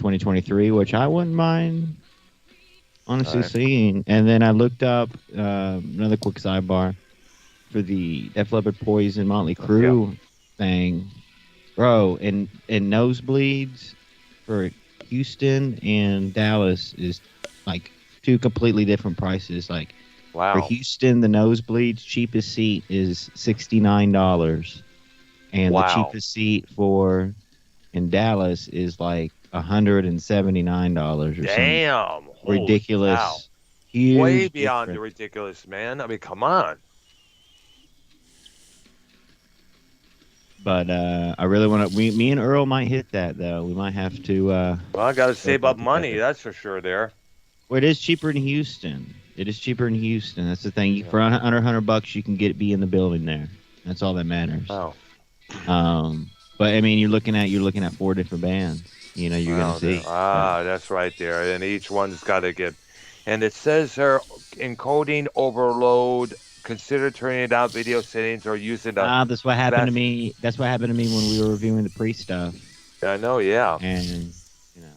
2023, which I wouldn't mind honestly Right. seeing. And then I looked up another quick sidebar for the Def Leppard Poison Motley Yeah. Crue thing, bro. And nosebleeds for Houston and Dallas is like two completely different prices. Like for Wow. Houston, the nosebleeds cheapest seat is $69, and the Wow. cheapest seat for in Dallas is like $179 or some Damn. Holy cow. ridiculous, Way huge beyond the difference. ridiculous, man. I mean, come on. But I really want to. Me and Earl might hit that though. We might have to Well, I got to go save there up money. together. That's for sure there. Well, it is cheaper in Houston. It is cheaper in Houston. That's the thing. Yeah. For under $100, you can be in the building there. That's all that matters. Wow. But I mean, you're looking at four different bands. You're gonna Wow. see. That's right there. And each one's got to get. And it says here encoding overload. Consider turning down video settings or using the That's what happened to best. me. That's what happened to me when we were reviewing the pre stuff. I know, yeah. And you know,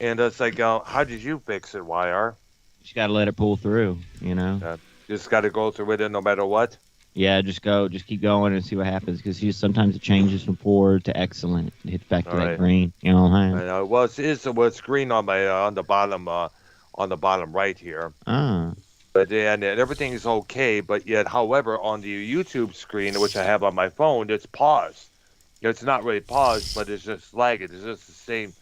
And it's like, how did you fix it, YR? you just gotta let it pull through. Just got to go through it no matter what. Yeah, just keep going and see what happens. Because sometimes it changes from poor to excellent. It hits back to All that right. green. You know what I'm I saying? know. Well, it's green on my on the bottom right here. Ah, But and everything is okay. But yet, however, on the YouTube screen, which I have on my phone, it's paused. It's not really paused, but it's just lagging. It's just the same.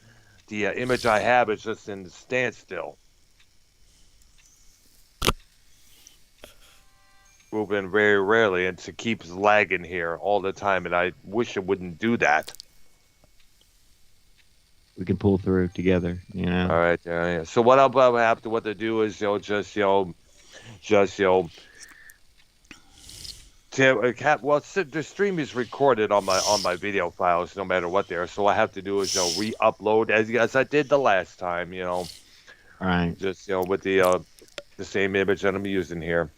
The image I have is just in the standstill, moving very rarely, and it keeps lagging here all the time. And I wish it wouldn't do that. we can pull through together. All right. Yeah. So what have to do is just the stream is recorded on my video files no matter what they are. So what I have to do is re-upload as I did the last time. All right. Just with the same image that I'm using here.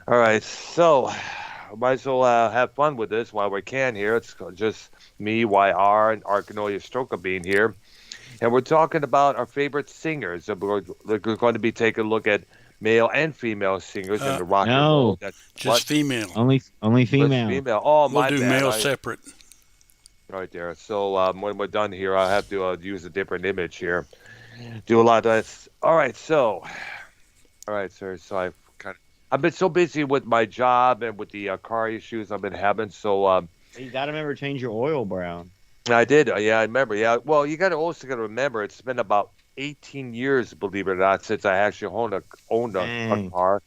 All right. So might as well have fun with this while we can here. It's just me, YR, and Arknolia Stroka being here. And we're talking about our favorite singers. We're going to be taking a look at male and female singers in the rock and roll. No, just female. only Just female. female. Oh, We'll my do bad. male separate. Right there. So when we're done here, I'll have to use a different image here. Do a lot of that. All right, sir. So I've been so busy with my job and with the car issues I've been having. So You gotta remember to change your oil, Brown. I did. Yeah, I remember. Yeah. Well, you also got to remember it's been about 18 years, believe it or not, since I actually owned a car.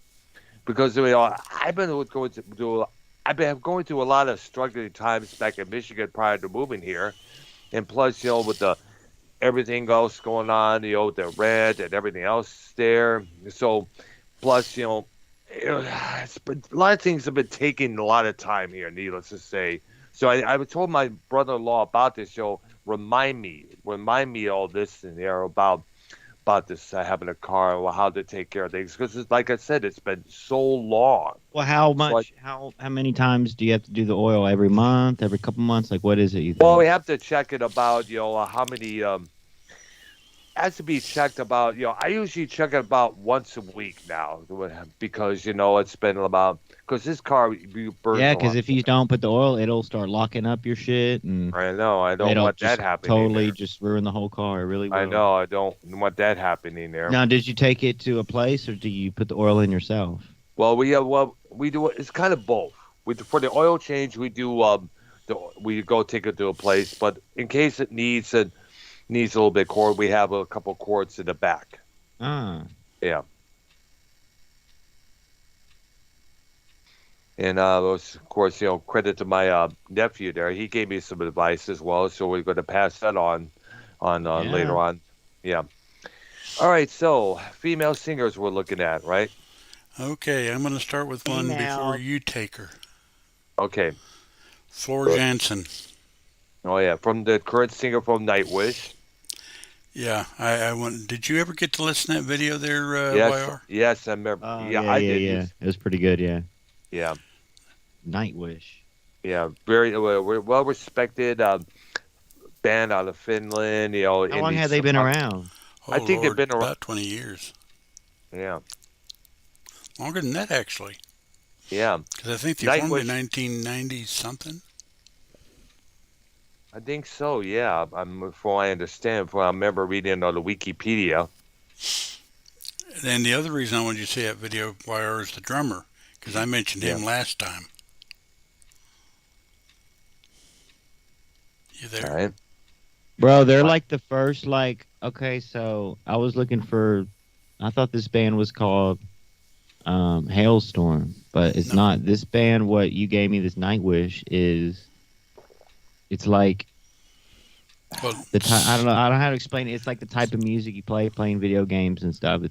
Because I've been going through a lot of struggling times back in Michigan prior to moving here, and plus with the everything else going on, the rent and everything else there. So plus it's been, a lot of things have been taking a lot of time here, needless to say. So I told my brother-in-law about this. Remind me all this and there about this having a car, or how to take care of things. Because like I said, it's been so long. Well, how much? So how many times do you have to do the oil? Every month? Every couple months? Like, what is it? You think? Well, we have to check it about how many. Has to be checked about. I usually check it about once a week now, because it's been about because this car burns. Yeah, because if you don't put the oil, it'll start locking up your shit, and I know I don't it'll want that just happening. totally there. just ruin the whole car. It really will. I know I don't want that happening there. Now, did you take it to a place, or do you put the oil in yourself? Well, we do it's kind of both. For the oil change, we do we go take it to a place, but in case it needs a little bit cord, we have a couple cords in the back. Ah, Yeah. And of course, credit to my nephew there. He gave me some advice as well, so we're going to pass that on later on. Yeah. All right. So female singers we're looking at, right? Okay, I'm going to start with one before you take her. Okay. Floor Jansen. Oh yeah, from the current singer from Nightwish. Yeah, I want. Did you ever get to listen to that video there, Yes, YR? yes, I remember. I did. Yeah. It was pretty good. Yeah. Yeah, Nightwish. yeah, very well respected band out of Finland. How long have they been around? Oh I think they've Lord, been around. about 20 years. Yeah, Longer than that, actually. yeah. Because I think they formed in Nightwish. 1990 something. I think so. Yeah, from what I understand, from what I remember reading on the Wikipedia. And the other reason I wanted you to see that video, Wire, is the drummer, because I mentioned Yeah. him last time. You All there? right. Bro, they're What? like the first, like, okay, so I was looking for, I thought this band was called Hailstorm, but it's No. not. This band, what you gave me, this Nightwish, it's like Well, the type, I don't know, I don't know how to explain it. It's like the type of music you play playing video games and stuff.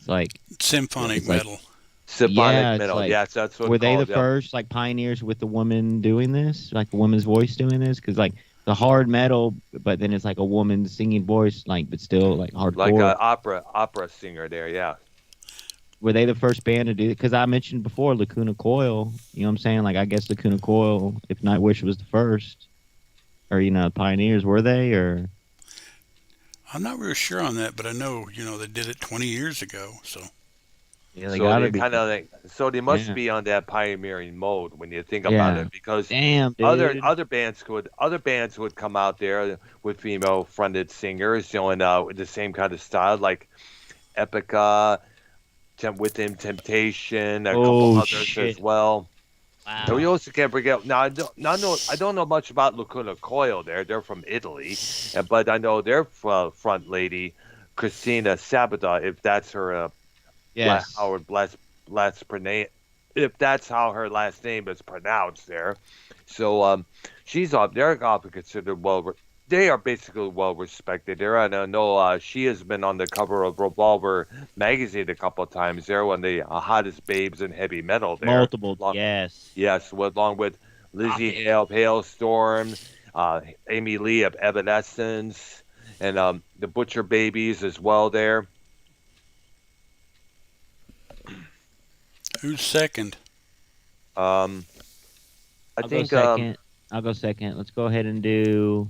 symphonic It's like, metal. Symphonic yeah, it's metal. like, Yes, that's what were it's they the called. Yep. first, like, pioneers with the woman doing this? Like, a woman's voice doing this? Because, like, the hard metal, but then it's like a woman singing voice, like, but still, like, Like hardcore. an opera singer there. Yeah. Were they the first band to do it? Because I mentioned before Lacuna Coil. You know what I'm saying? Like, I guess Lacuna Coil, if Nightwish was the first, or pioneers, were they? Or I'm not real sure on that, but I know, they did it 20 years ago. So, yeah, they So gotta they be. kind of so they must Yeah, be on that pioneering mode when you think about yeah. it, because Damn, other dude. other bands would come out there with female fronted singers, and with the same kind of style, like Epica, Within Temptation, a couple Oh others as shit! well. And we Wow. also can't forget. Now I don't know much about Lacuna Coil. They're from Italy, but I know their front lady, Christina Sabata, if that's her Yes. Howard last pronounce, if that's how her last name is pronounced there. So she's up. They're often considered They are basically well respected there. And I know she has been on the cover of Revolver magazine a couple of times there, one of the hottest babes in heavy metal there. Multiple. Along, Yes. yes, along with Rock Lizzie it. Hale of Hailstorm, Amy Lee of Evanescence, and the Butcher Babies as well there. who's second? Um, I I'll go think second. I'll go second. Let's go ahead and do.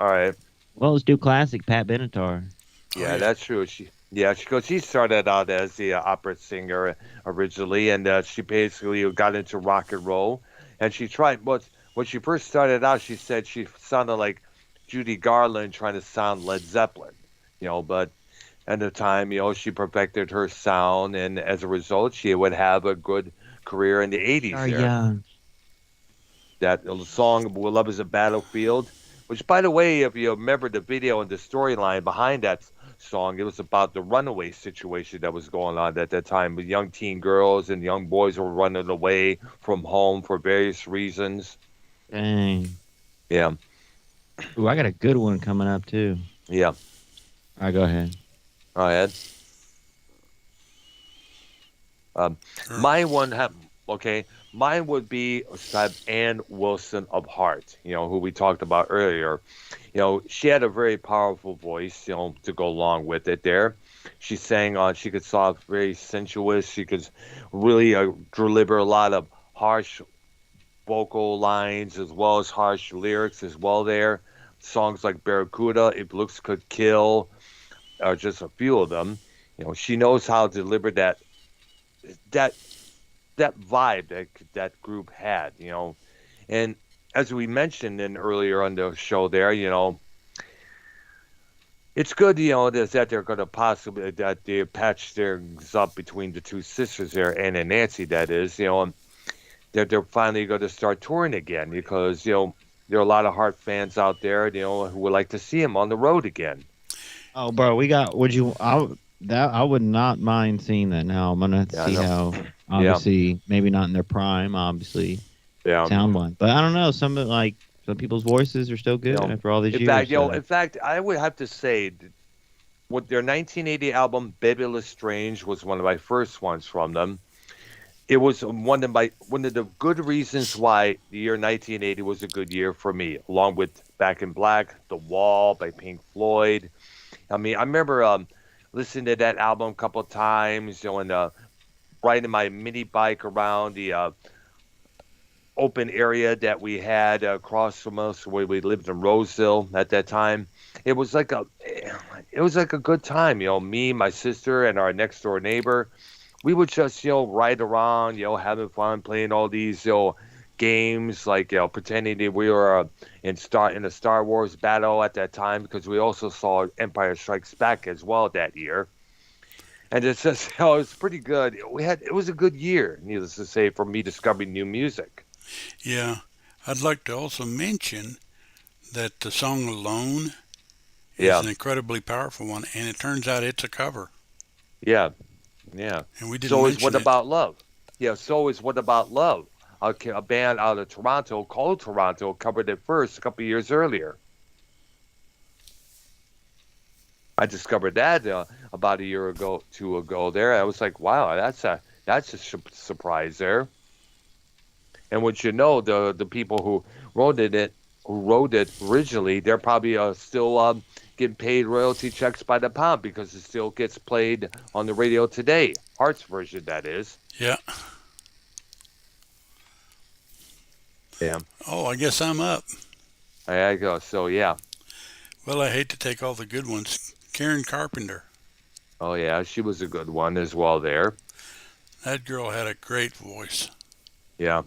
all right. Well, let's do classic Pat Benatar. Oh, Yeah, yeah. that's true. She started out as the opera singer originally, and she basically got into rock and roll. And she tried, when she first started out, she said she sounded like Judy Garland trying to sound Led Zeppelin, but at the time, she perfected her sound, and as a result, she would have a good career in the 80s Are there. young. That song "Love Is a Battlefield," which, by the way, if you remember the video and the storyline behind that song, it was about the runaway situation that was going on at that time with young teen girls and young boys were running away from home for various reasons. Dang. Yeah, Ooh, I got a good one coming up too. yeah. All right, go ahead. Go ahead. Sure. Okay. Mine would be Ann Wilson of Heart, who we talked about earlier. She had a very powerful voice, to go along with it there. She sang on, she could sound very sensuous. She could really deliver a lot of harsh vocal lines as well as harsh lyrics as well there. Songs like Barracuda, If Looks Could Kill, are just a few of them. She knows how to deliver that that vibe that group had, and as we mentioned in earlier on the show there, it's good, that they're going to possibly that they patch things up between the two sisters there, Ann and Nancy, that is, and they're finally going to start touring again because there are a lot of Heart fans out there, who would like to see them on the road again. Oh, bro, we got. Would you? I would not mind seeing that. Now I'm gonna have to Yeah, I see know. how. Yeah, Obviously, maybe not in their prime. Obviously, yeah. sound wise, but I don't know. Some people's voices are still good after all these In fact, years. So. in fact, I would have to say, with their 1980 album "Babyless Strange" was one of my first ones from them. It was one of the good reasons why the year 1980 was a good year for me, along with Back in Black, The Wall by Pink Floyd. I mean, I remember listening to that album a couple of times, and riding my mini bike around the open area that we had across from us where we lived in Roseville at that time. It was like a good time, me, my sister, and our next door neighbor. We would just, ride around, having fun, playing all these, games, like, pretending that we were in a Star Wars battle at that time, because we also saw Empire Strikes Back as well that year. And it's just, it was pretty good. It was a good year, needless to say, for me discovering new music. Yeah. I'd like to also mention that the song Alone is Yeah, an incredibly powerful one, and it turns out it's a cover. yeah, yeah. And we didn't So is What mention it. About Love? Yeah, so is What About Love? A band out of Toronto called Toronto covered it first a couple of years earlier. I discovered that about a year ago, two ago. There, I was like, wow, that's a surprise there. And what the people who wrote it originally, they're probably still getting paid royalty checks by the pound, because it still gets played on the radio today. Hart's version, that is. Yeah. Yeah. Oh, I guess I'm up. There you go. So yeah. Well, I hate to take all the good ones. Karen Carpenter. Oh yeah, she was a good one as well there. That girl had a great voice. Yeah.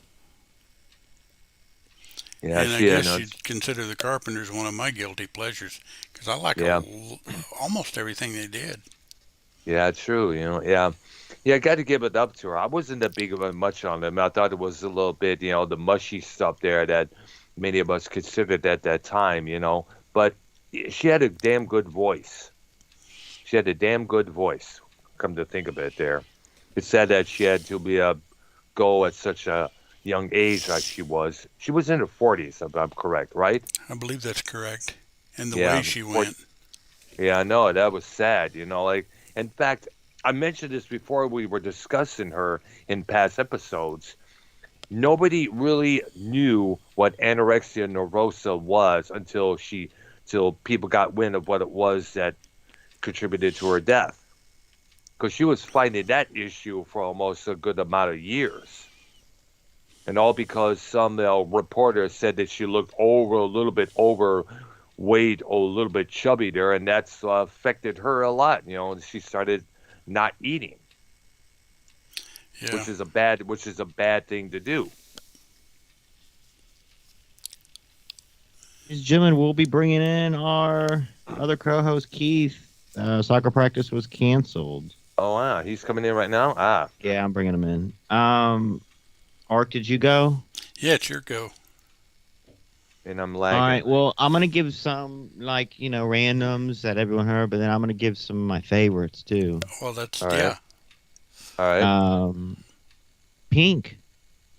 Yeah, And I she had guess you'd consider the Carpenters one of my guilty pleasures, because I like yeah. almost everything they did. Yeah, true, yeah. Yeah, I got to give it up to her. I wasn't that big of a much on them. I thought it was a little bit, the mushy stuff there that many of us considered at that time, But she had a damn good voice. She had a damn good voice, come to think of it there. It's sad that she had to go at such a young age like she was. She was in her 40s, if I'm correct, right? I believe that's correct. And the Yeah, way she went. yeah, I know. That was sad, like, in fact, I mentioned this before we were discussing her in past episodes. Nobody really knew what anorexia nervosa was till people got wind of what it was that contributed to her death. Because she was fighting that issue for almost a good amount of years. And all because some reporter said that she looked a little bit overweight or a little bit chubby there, and that's affected her a lot. And she started not eating, Yeah. which is a bad thing to do. Ladies and gentlemen, we'll be bringing in our other co-host, Keith. Soccer practice was canceled. Oh wow, he's coming in right now. Ah, Yeah, I'm bringing him in. Ark, did you go? Yeah, it's your go. and I'm All lagging. right. Well, I'm gonna give some randoms that everyone heard, but then I'm gonna give some of my favorites too. Well, that's, All right. yeah. All right. Pink.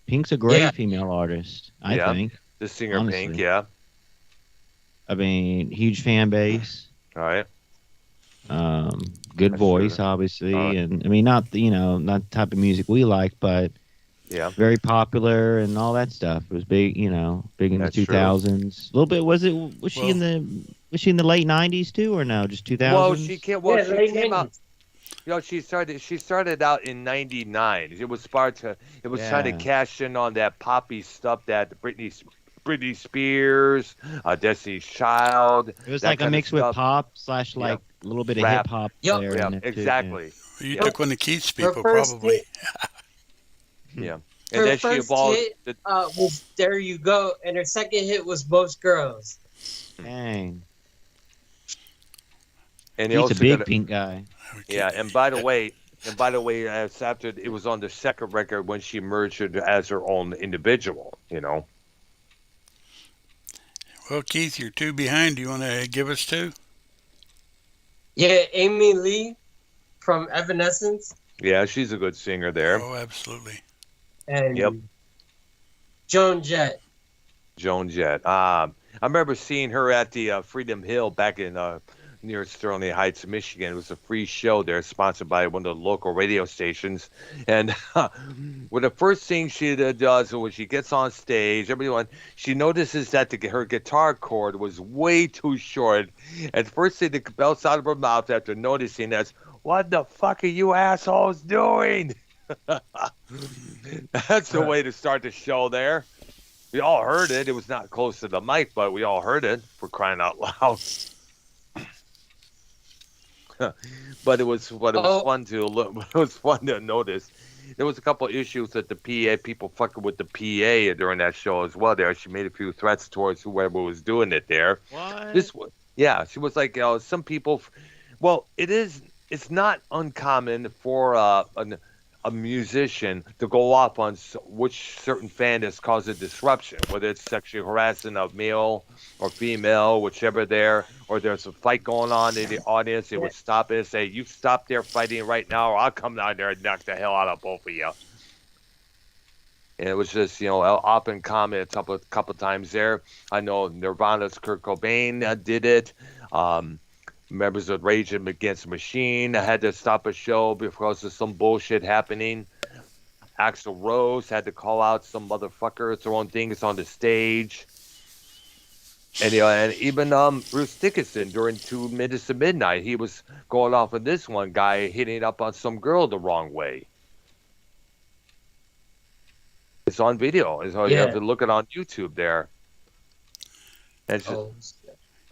Pink's a great Yeah. female artist, I Yeah. think. The singer honestly. Pink. Yeah. I mean, huge fan base. All right. Good That's voice, true. obviously, All right. and I mean, not the type of music we like, but Yeah. very popular and all that stuff. It was big, big in That's the true. 2000s. A little bit. Was she in the late 90s too, or no? Just 2000s. Well, she came. Well, Yeah, she late came out. 90s. She started out in '99. It was trying to Yeah. cash in on that poppy stuff that Britney Spears, Destiny's Child. It was that like a kind of mix with stuff. pop / like Yeah. a little bit of Rap. hip hop Yep. there. Yeah, in there, too, exactly. You Yep. took one of Keith's Her people, first probably. hit, Yeah. And her then she first evolved. hit was "There You Go," and her second hit was "Most Girls." Yeah. Dang. And he He's also a big got Pink guy. yeah. And by the way, as after it was on the second record when she emerged as her own individual. Well, Keith, you're two behind. Do you want to give us two? Yeah, Amy Lee from Evanescence Yeah, she's a good singer there. Oh, absolutely. and Yep. Joan Jett. Joan Jett. I remember seeing her at the Freedom Hill back in near Sterling Heights, Michigan. It was a free show there, sponsored by one of the local radio stations. And well, the first thing she does when she gets on stage, she notices that her guitar cord was way too short. And the first thing that belts out of her mouth after noticing that's, "What the fuck are you assholes doing?" That's the way to start the show there. We all heard it. It was not close to the mic, but we all heard it for crying out loud. But it was Oh, fun to look. It was fun to notice. There was a couple of issues with the PA, people fucking with the PA during that show as well. There, she made a few threats towards whoever was doing it there. What? This was, yeah, she was like, some people. Well, it's not uncommon for a musician to go off on which certain fan has caused a disruption, whether it's sexually harassing a male or female, whichever there, or there's a fight going on in the audience. They would stop it and say, "You stop there fighting right now, or I'll come down there and knock the hell out of both of you." And it was just, up and common a couple times there. I know Nirvana's Kurt Cobain did it. Members of Rage Against the Machine had to stop a show because of some bullshit happening. Axl Rose had to call out some motherfucker throwing things on the stage. And and even Bruce Dickinson during 2 Minutes to Midnight, he was going off of this one guy hitting up on some girl the wrong way. It's on video. So you have to look it on YouTube there. And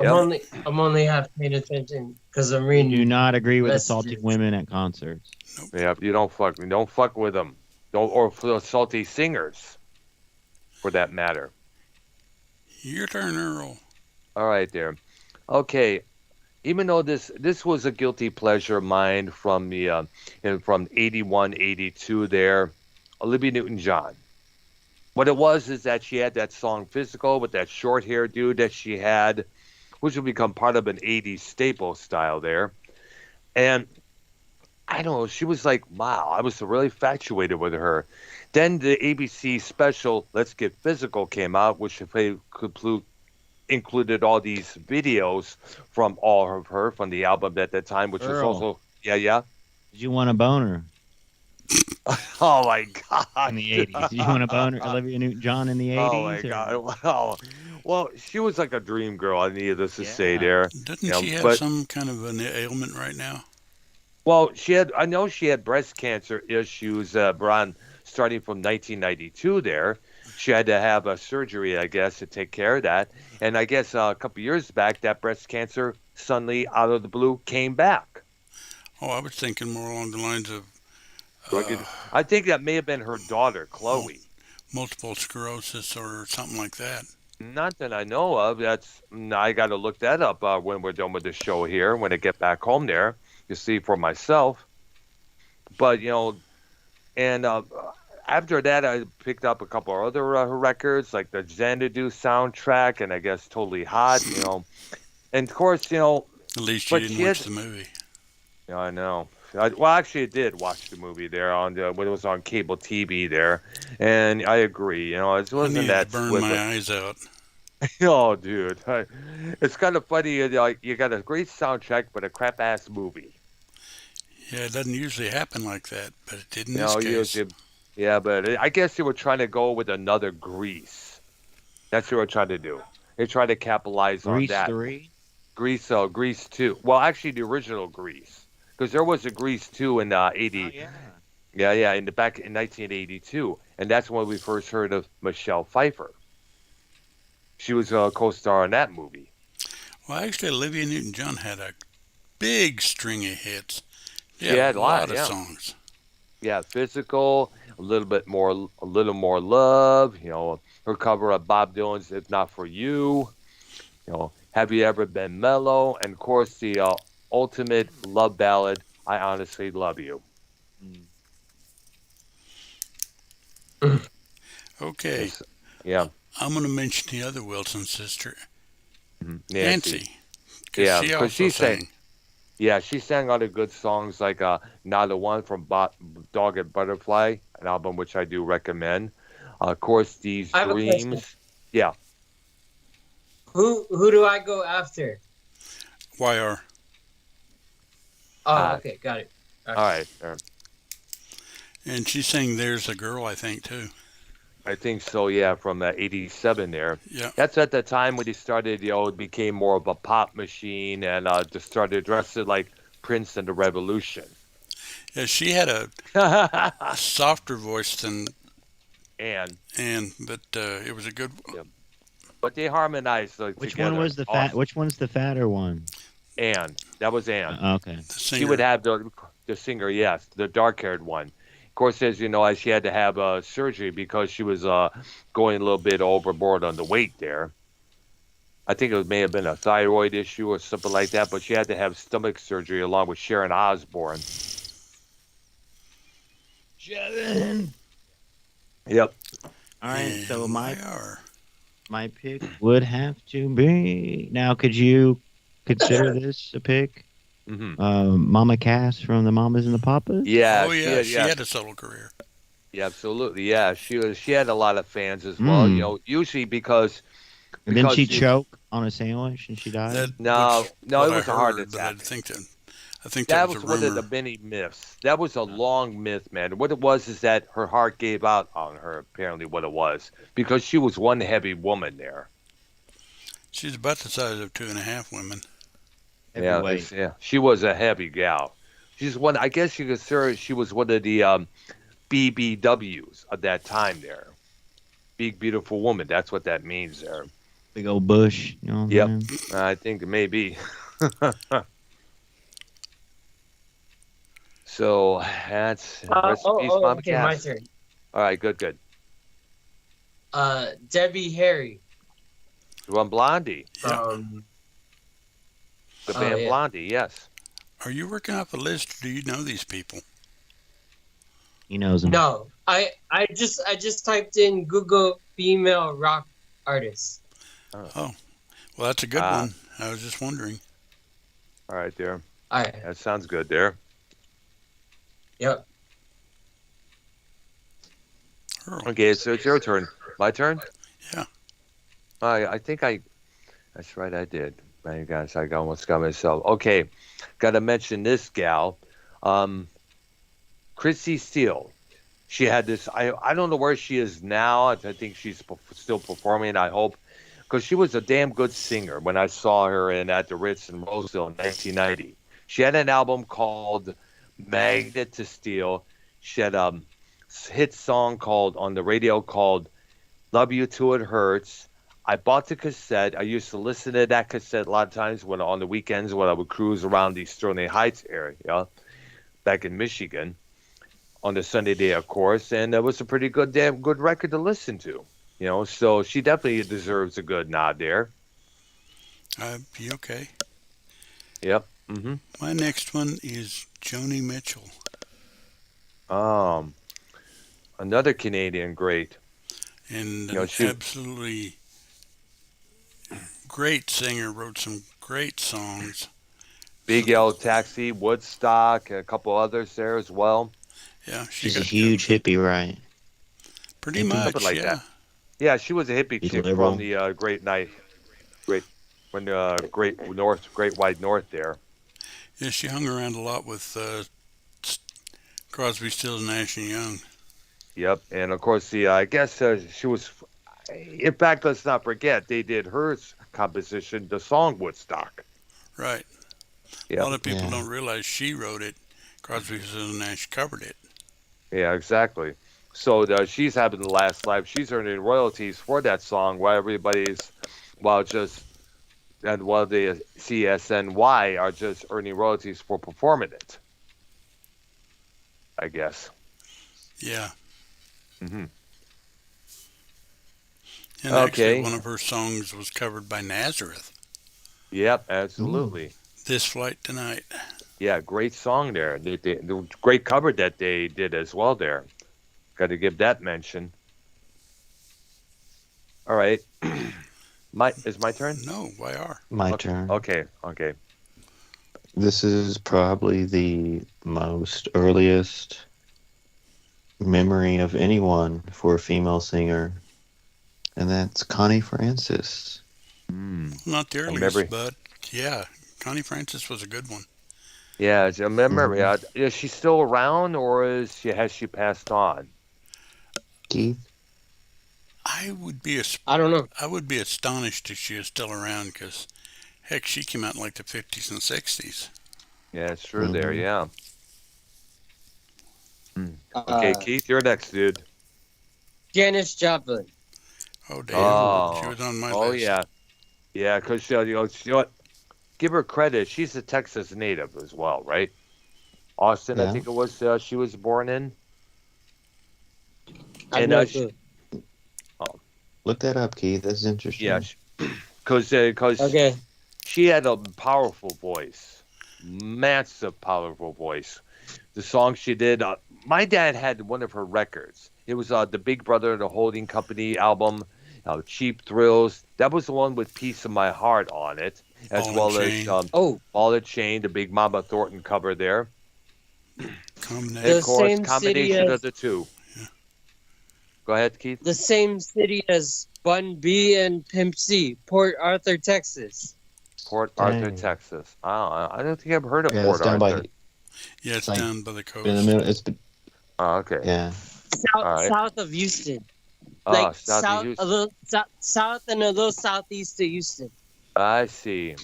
I'm only half paying attention because I'm reading. Do not agree with messages. assaulting women at concerts. Yeah, you don't fuck with them. Or for the salty singers, for that matter. Your turn, Earl. All right, there. Okay, even though this was a guilty pleasure of mine from the from 81, 82 there, Olivia Newton-John. What it was is that she had that song "Physical" with that short hair dude that she had, which would become part of an 80s staple style there. And I don't know, she was like, wow, I was really infatuated with her. Then the ABC special "Let's Get Physical" came out, which included all these videos from all of her from the album at that time, which was Earl. also yeah. Did you want a boner Oh my god! in the 80s? Did you want a boner, Olivia Newton-John, in the 80s? Oh my god! Wow. Well, she was like a dream girl. Needless to say, there. Doesn't she have some kind of an ailment right now? Well, I know she had breast cancer issues, Brian, starting from 1992 there. She had to have a surgery, I guess, to take care of that. And I guess a couple years back, that breast cancer suddenly, out of the blue, came back. Oh, I was thinking more along the lines of I think that may have been her daughter, Chloe. multiple sclerosis or something like that. Not that I know of. I got to look that up when we're done with the show here, when I get back home there, to see for myself. But, and after that, I picked up a couple of other records, like the Xanadu soundtrack, and I guess Totally Hot, And, of course, At least you didn't watch the movie. Yeah, I know. Well, actually, I did watch the movie there when it was on cable TV there, and I agree. It wasn't that. Burn my eyes out. Oh, dude, it's kind of funny. You got a great soundtrack, but a crap ass movie. Yeah, it doesn't usually happen like that, but it did in this case. Yeah, but I guess they were trying to go with another Grease. That's what they were trying to do. They tried to capitalize on that. Grease 3? Grease 2. Well, actually, the original Grease. Because there was a Grease 2 in 80. Oh, yeah. Yeah, back in 1982, and that's when we first heard of Michelle Pfeiffer. She was a co-star in that movie. Well, actually, Olivia Newton-John had a big string of hits. She had a lot of songs. Yeah, Physical, a little more love. Her cover of Bob Dylan's "If Not for You." Have You Ever Been Mellow? And of course, the ultimate love ballad, "I Honestly Love You." Okay. Yeah. I'm going to mention the other Wilson sister, Nancy. Because she also sang. Yeah, she sang other good songs like "Not a One" from Dog and Butterfly, an album which I do recommend. Of course, These Dreams. Yeah. Who do I go after? YR. Oh, okay, got it. All right. And she sang "There's a Girl," I think, too. I think so, yeah, from 87 there. Yeah. That's at the time when he started, it became more of a pop machine and just started dressing like Prince and the Revolution. Yeah, she had a softer voice than And but it was a good. yeah, but they harmonized Which together. one was the fat? Awesome. Which one's the fatter one? Anne, that was Anne. Okay. The She would singer. have the singer, yes, the dark-haired one. Of course, as you know, she had to have surgery because she was going a little bit overboard on the weight there. I think it may have been a thyroid issue or something like that, but she had to have stomach surgery along with Sharon Osbourne. Jevin. Yep. All right. And So YR. my pick would have to be now. Could you consider this a pick? Hmm. Mama Cass from the Mamas and the Papas. Yeah, Oh she yeah, had, she yeah, had a solo career. yeah, absolutely, yeah. She had a lot of fans as well. You Mm. know, usually because And then she she choke on a sandwich and she died. That no, was no, what it I was a heart heard, but I attack. think that That was a was one of the rumor. many myths. That was a long myth, man. What it was is that her heart gave out on her, apparently, what it was. Because she was one heavy woman there. She's about the size of 2.5 women. Yeah, Heavyweight. yeah. She was a heavy gal. She's one, I guess you could say she was one of the BBWs of that time there. Big, beautiful woman. That's what that means there. Big old bush. You know what Yep. I'm saying? I think it may be. So that's rest in peace, Mama Okay, my Cass. turn. All right, good, good. Debbie Harry You want Blondie, Yeah. from. the Oh, band yeah. Blondie, yes. Are you working off a list, or do you know these people? He knows him. No, I just typed in Google female rock artist. Oh, well, that's a good Ah. one. I was just wondering. All right, there. All right. That sounds good there. Yep. Earl. Okay, so it's your turn. My turn? Yeah. I think that's right, I did. Man, guys, I almost got myself. Okay, got to mention this gal, Chrissy Steele. She had this, I don't know where she is now. I think she's still performing, I hope, because she was a damn good singer when I saw her at the Ritz in Roseville in 1990. She had an album called Magnet to Steel. She had a hit song called on the radio called Love You Till It Hurts. I bought the cassette. I used to listen to that cassette a lot of times when on the weekends when I would cruise around the Sterling Heights area back in Michigan on the Sunday day, of course, and it was a pretty damn good record to listen to. You know, so she definitely deserves a good nod there. You okay? Yep. Mm-hmm. My next one is Joni Mitchell. Another Canadian great. And You know, an she absolutely great singer, wrote some great songs. Big Yellow Taxi, Woodstock, a couple others there as well. Yeah, She's a huge hippie, right? pretty hippie. much. Something like Yeah, that. Yeah, she was a hippie She's chick liberal. from the Great White North there. yeah. She hung around a lot with Crosby, Stills, Nash and Young. Yep, and of course I guess she was. In fact, let's not forget they did her composition, the song Woodstock. Right. Yep. A lot of people Yeah. don't realize she wrote it. Crosby, Stills, and Nash covered it. Yeah, exactly. So she's having the last life. She's earning royalties for that song while everybody's, while just, and while the CSNY are just earning royalties for performing it. I guess. Yeah. Hmm. And Okay. actually, one of her songs was covered by Nazareth. Yep, absolutely. This Flight Tonight. Yeah, great song there. The great cover that they did as well there. Got to give that mention. All right. Is my turn? No, YR. My Okay. turn. Okay. This is probably the most earliest memory of anyone for a female singer, and that's Connie Francis. Not the earliest, remember- but yeah, Connie Francis was a good one. Yeah, I remember. Mhm. Is she still around, or has she passed on? Keith? I would I don't know. be astonished if she is still around because, heck, she came out in like the 50s and 60s. Yeah, it's true. There, Mhm. yeah. Okay, Keith, you're next, dude. Janis Joplin. Oh, damn. She Oh, was on my oh list. yeah, yeah. Because you know what? Give her credit. She's a Texas native as well, right? Austin, I Yeah. think it was. She was born in, I have and no clue. oh, Look that up, Keith. That's yeah, interesting. because Okay. she had a powerful voice, massive powerful voice. The song she did. My dad had one of her records. It was the Big Brother and the Holding Company album, Cheap Thrills. That was the one with "Piece of My Heart" on it, as Ball and well as Chain. Oh, Ball and Chain, the Big Mama Thornton cover there. And of the Combination. course, same city combination of as the two. Go ahead, Keith. the same city as Bun B and Pimp C, Port Arthur, Texas. Port Arthur, Dang. Texas. I don't think I've heard of Yeah, Port it's down by. Arthur. Yeah, it's Like down by the in the coast. middle. Oh, okay. Yeah. All right. South of Houston. Oh, Like south of south, a Houston. little south and a little southeast of Houston. I see.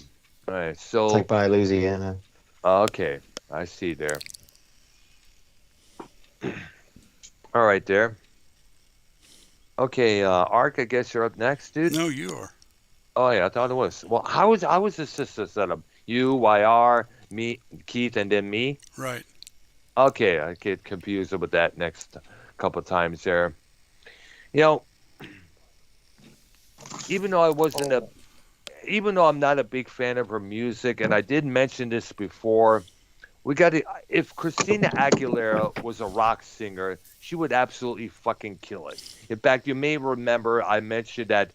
All right. It's So, like by Louisiana. okay. I see there. All right, there. Okay, Ark, I guess you're up next, dude. No, you are. Oh yeah, I thought it was. Well, how was the sister set up? You, YR, me, Keith, and then me. Right. Okay, I get confused with that next couple times there. You know, even though I wasn't a, even though I'm not a big fan of her music, and I did mention this before, we got to. If Christina Aguilera was a rock singer, she would absolutely fucking kill it. In fact, you may remember I mentioned that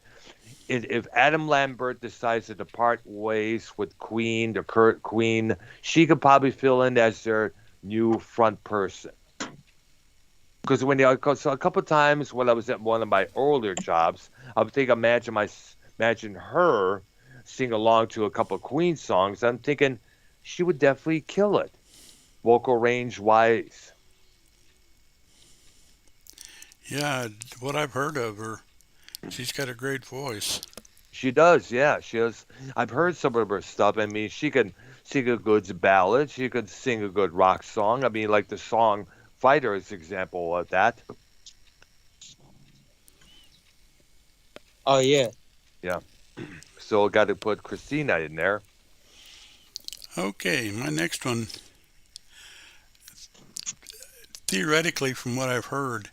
if Adam Lambert decides to depart ways with Queen, the current Queen, she could probably fill in as their new front person. Because so a couple times when I was at one of my earlier jobs, I would imagine her sing along to a couple of Queen songs. I'm thinking she would definitely kill it, vocal range wise. Yeah, what I've heard of her, she's got a great voice. She does, yeah. She has. I've heard some of her stuff. I mean, she can sing a good ballad. She could sing a good rock song. I mean, like the song "Fighter" is an example of that. Oh yeah. Yeah. So got to put Christina in there. Okay, my next one, theoretically, from what I've heard,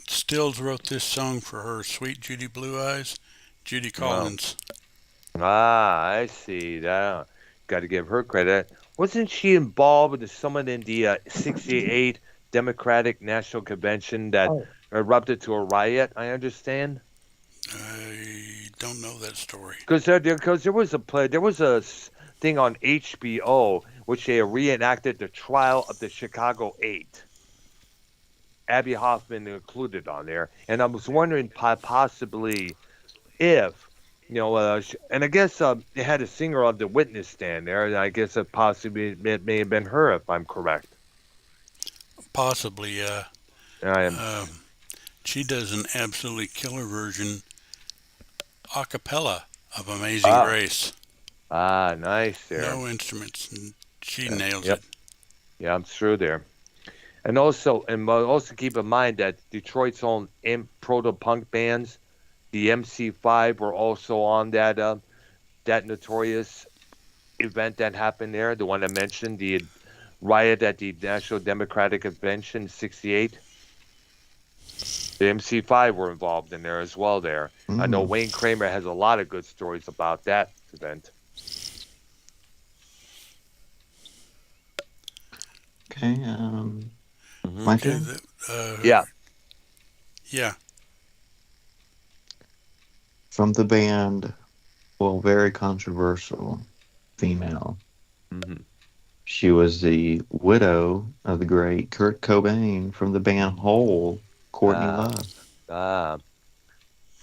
Stills wrote this song for her, Sweet Judy Blue Eyes, Judy Collins. Ah, I see. That got to give her credit. Wasn't she involved with someone in the '68 Democratic National Convention that Oh. erupted to a riot? I understand. I don't know that story. Because there was a play, there was thing on HBO which they reenacted the trial of the Chicago Eight. Abby Hoffman included on there, and I was wondering possibly if and I guess they had a singer on the witness stand there, and I guess it may have been her if I'm correct. Possibly, I am. she does an absolutely killer version, a cappella, of Amazing Ah. Grace. Nice there. No instruments, and she Yeah. nails Yep. it. Yeah, I'm sure there. And also keep in mind that Detroit's own proto-punk bands, the MC5, were also on that notorious event that happened there. The one I mentioned, the riot at the National Democratic Convention in '68. The MC5 were involved in there as well. There, I know Wayne Kramer has a lot of good stories about that event. Okay. My Okay, turn. Yeah. Yeah. From the band, well, very controversial female. hmm She was the widow of the great Kurt Cobain from the band Hole, Courtney Love.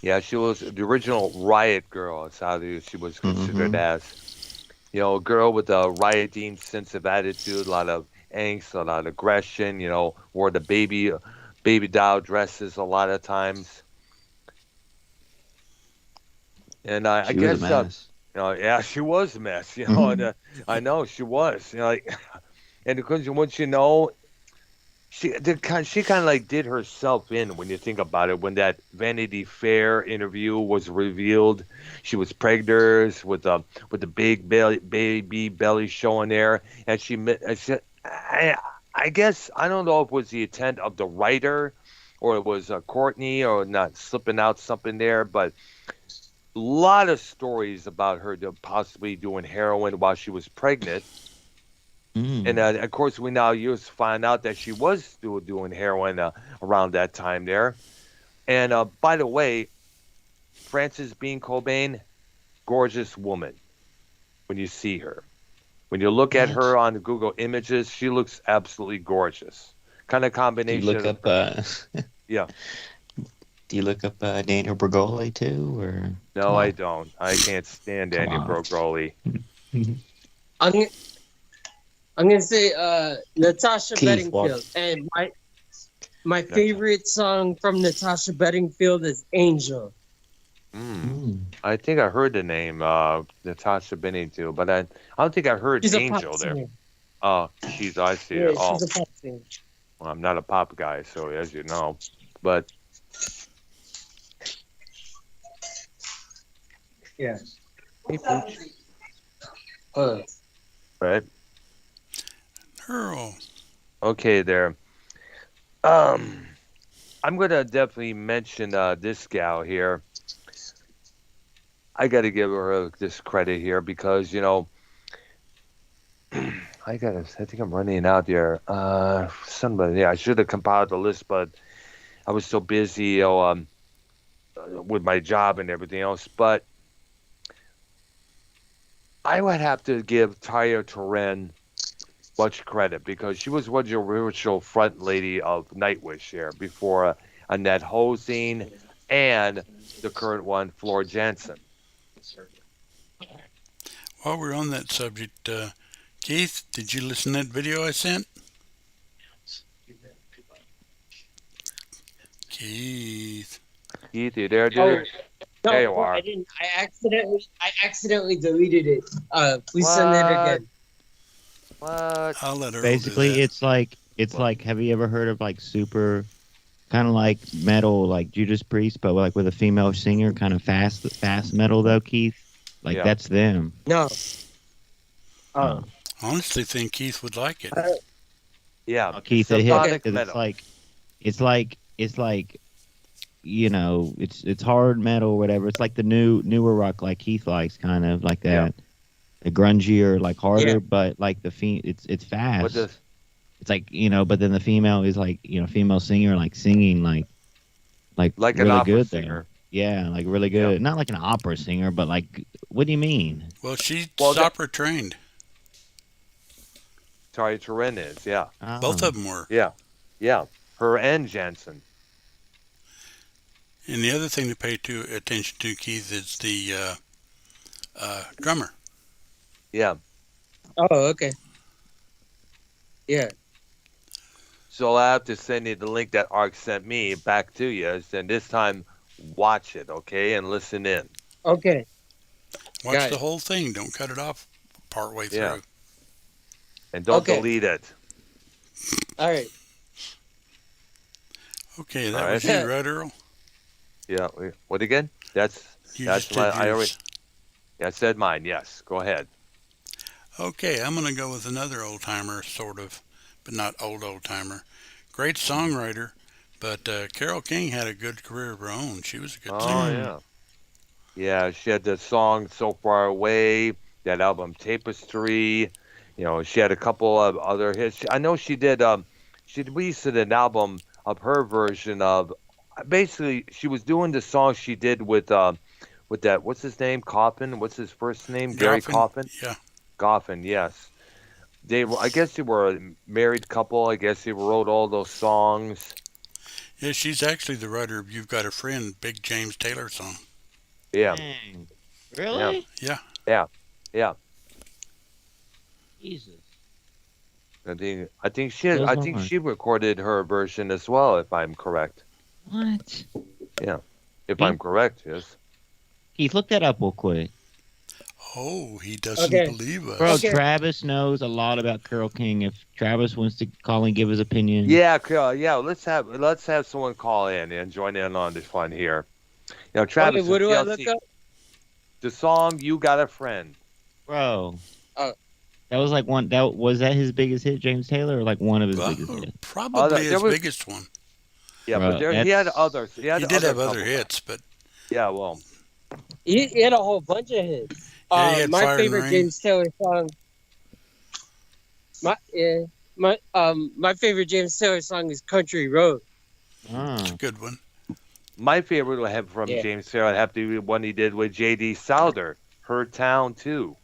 Yeah, she was the original riot girl. That's how she was considered as. A girl with a rioting sense of attitude, a lot of angst, a lot of aggression. Wore the baby doll dresses a lot of times. And I She guess was a mess. yeah, she was a mess. And I know she was. And because once she kind of like did herself in when you think about it. When that Vanity Fair interview was revealed, she was pregnant with the big baby belly showing there, and I guess I don't know if it was the intent of the writer, or it was Courtney, or not slipping out something there, but a lot of stories about her possibly doing heroin while she was pregnant. And Mm. of course, we now used to find out that she was still doing heroin around that time there. And by the way, Frances Bean Cobain, gorgeous woman when you see her. When you look at her on Google Images, she looks absolutely gorgeous. Kind of Do you look combination. up? Yeah. Do you look up Daniel Bergoli too, or No, come I on, don't. I can't stand come Daniel on? Brogoli. I'm gonna, I'm gonna say Natasha Keith, Bedingfield, what? and my Gotcha. favorite song from Natasha Bedingfield is Angel. I think I heard the name Natasha Bedingfield, but I don't think I heard She's a pop Angel there. singer. Oh, I see Yeah, it. Oh, she's a pop singer. well, I'm not a pop guy, so as you know, but Yeah. hey, Pooch, Hold right? Earl. Okay, there. I'm gonna definitely mention this gal here. I got to give her this credit here because I think I'm running out there. Somebody, yeah, I should have compiled the list, but I was so busy, with my job and everything else. But I would have to give Taya Turen much credit because she was one of the original front lady of Nightwish here before Annette Hosing and the current one, Floor Jansen. While we're on that subject, Keith, did you listen to that video I sent? Keith. Keith, you there, Oh, dude? no, There you no, are. I didn't. I accidentally deleted it. Please send it again. What? I'll let Earl Basically, do that. it's like. Have you ever heard of like super, kind of like metal, like Judas Priest, but like with a female singer, kind of fast metal though, Keith? Like Yeah. that's them. No. Oh. I honestly think Keith would like it. Yeah. Oh, Keith, it hits Symphonic because metal. it's like it's hard metal or whatever. It's like the newer rock like Keith likes, kind of like Yeah. that. The grungier, like harder, Yeah. but like it's fast. What does? It's like but then the female is like female singer like singing like Like an really opera good singer. though. Yeah, like really Yeah. good. Not like an opera singer, but like what do you mean? Well, she's Well, opera trained. Taya Turen is, yeah. Both Oh. of them were. Yeah. Her and Jansen. And the other thing to pay attention to, Keith, is the drummer. Yeah. Oh, okay. Yeah. So I have to send you the link that Ark sent me back to you, and this time watch it, okay, and listen in. Okay. Watch Got the it. whole thing. Don't cut it off partway through. Yeah. And don't Okay. delete it. All right. Okay, that All was right. you, right, Earl? Yeah. What again? That's You That's just did I already. yours. I said mine. Yes. Go ahead. Okay, I'm going to go with another old timer, sort of, but not old timer. Great songwriter, but Carole King had a good career of her own. She was a good Oh singer. yeah. Yeah. She had the song "So Far Away." That album "Tapestry." She had a couple of other hits. I know she did. She released an album of her version of. Basically, she was doing the song she did with that. What's his name? Coffin. What's his first name? Gary Goffin, Coffin. yeah. Goffin. Yes. I guess they were a married couple. I guess they wrote all those songs. Yeah, she's actually the writer of You've Got a Friend, Big James Taylor song. Yeah. Dang. Really? Yeah. Yeah. Jesus. I think Goes she recorded her version as well, if I'm correct. What? If I'm correct, yes. Keith, look that up real quick. Oh, he doesn't Okay. believe us. Bro, Okay. Travis knows a lot about Carol King. If Travis wants to call and give his opinion. Yeah, yeah. Let's have someone call in and join in on this fun here. Okay, Travis what from do I look TLC, up? the song "You Got a Friend." Bro. Oh. That was like one that his biggest hit, James Taylor, or like one of his biggest hits? Probably his biggest one. Yeah, Bro, but he had others. He did have other hits, but yeah, well, He had a whole bunch of hits. yeah, he had My Fire and favorite Rain. James Taylor song. My favorite James Taylor song is Country Road. It's a good one. My favorite would have from James Taylor would have to be one he did with J.D. Souther, "Her Town" too.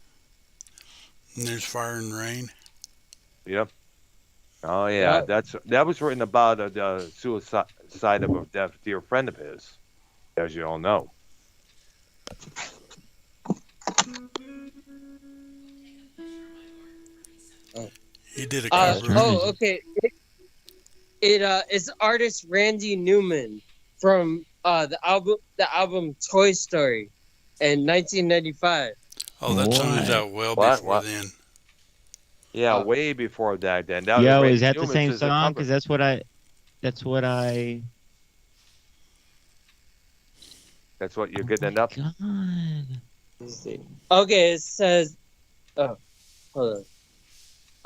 And there's Fire and Rain. Yep. Oh yeah, that was written about the suicide of a dear friend of his, as you all know. He did a cover. Okay. It's artist Randy Newman from the album Toy Story in 1995. Oh, that song is out well before then. Yeah, way before that. Then. Yo, is that the same song? Because that's what I. That's what you're getting up. God. Let's see. Okay, it says. Oh, hold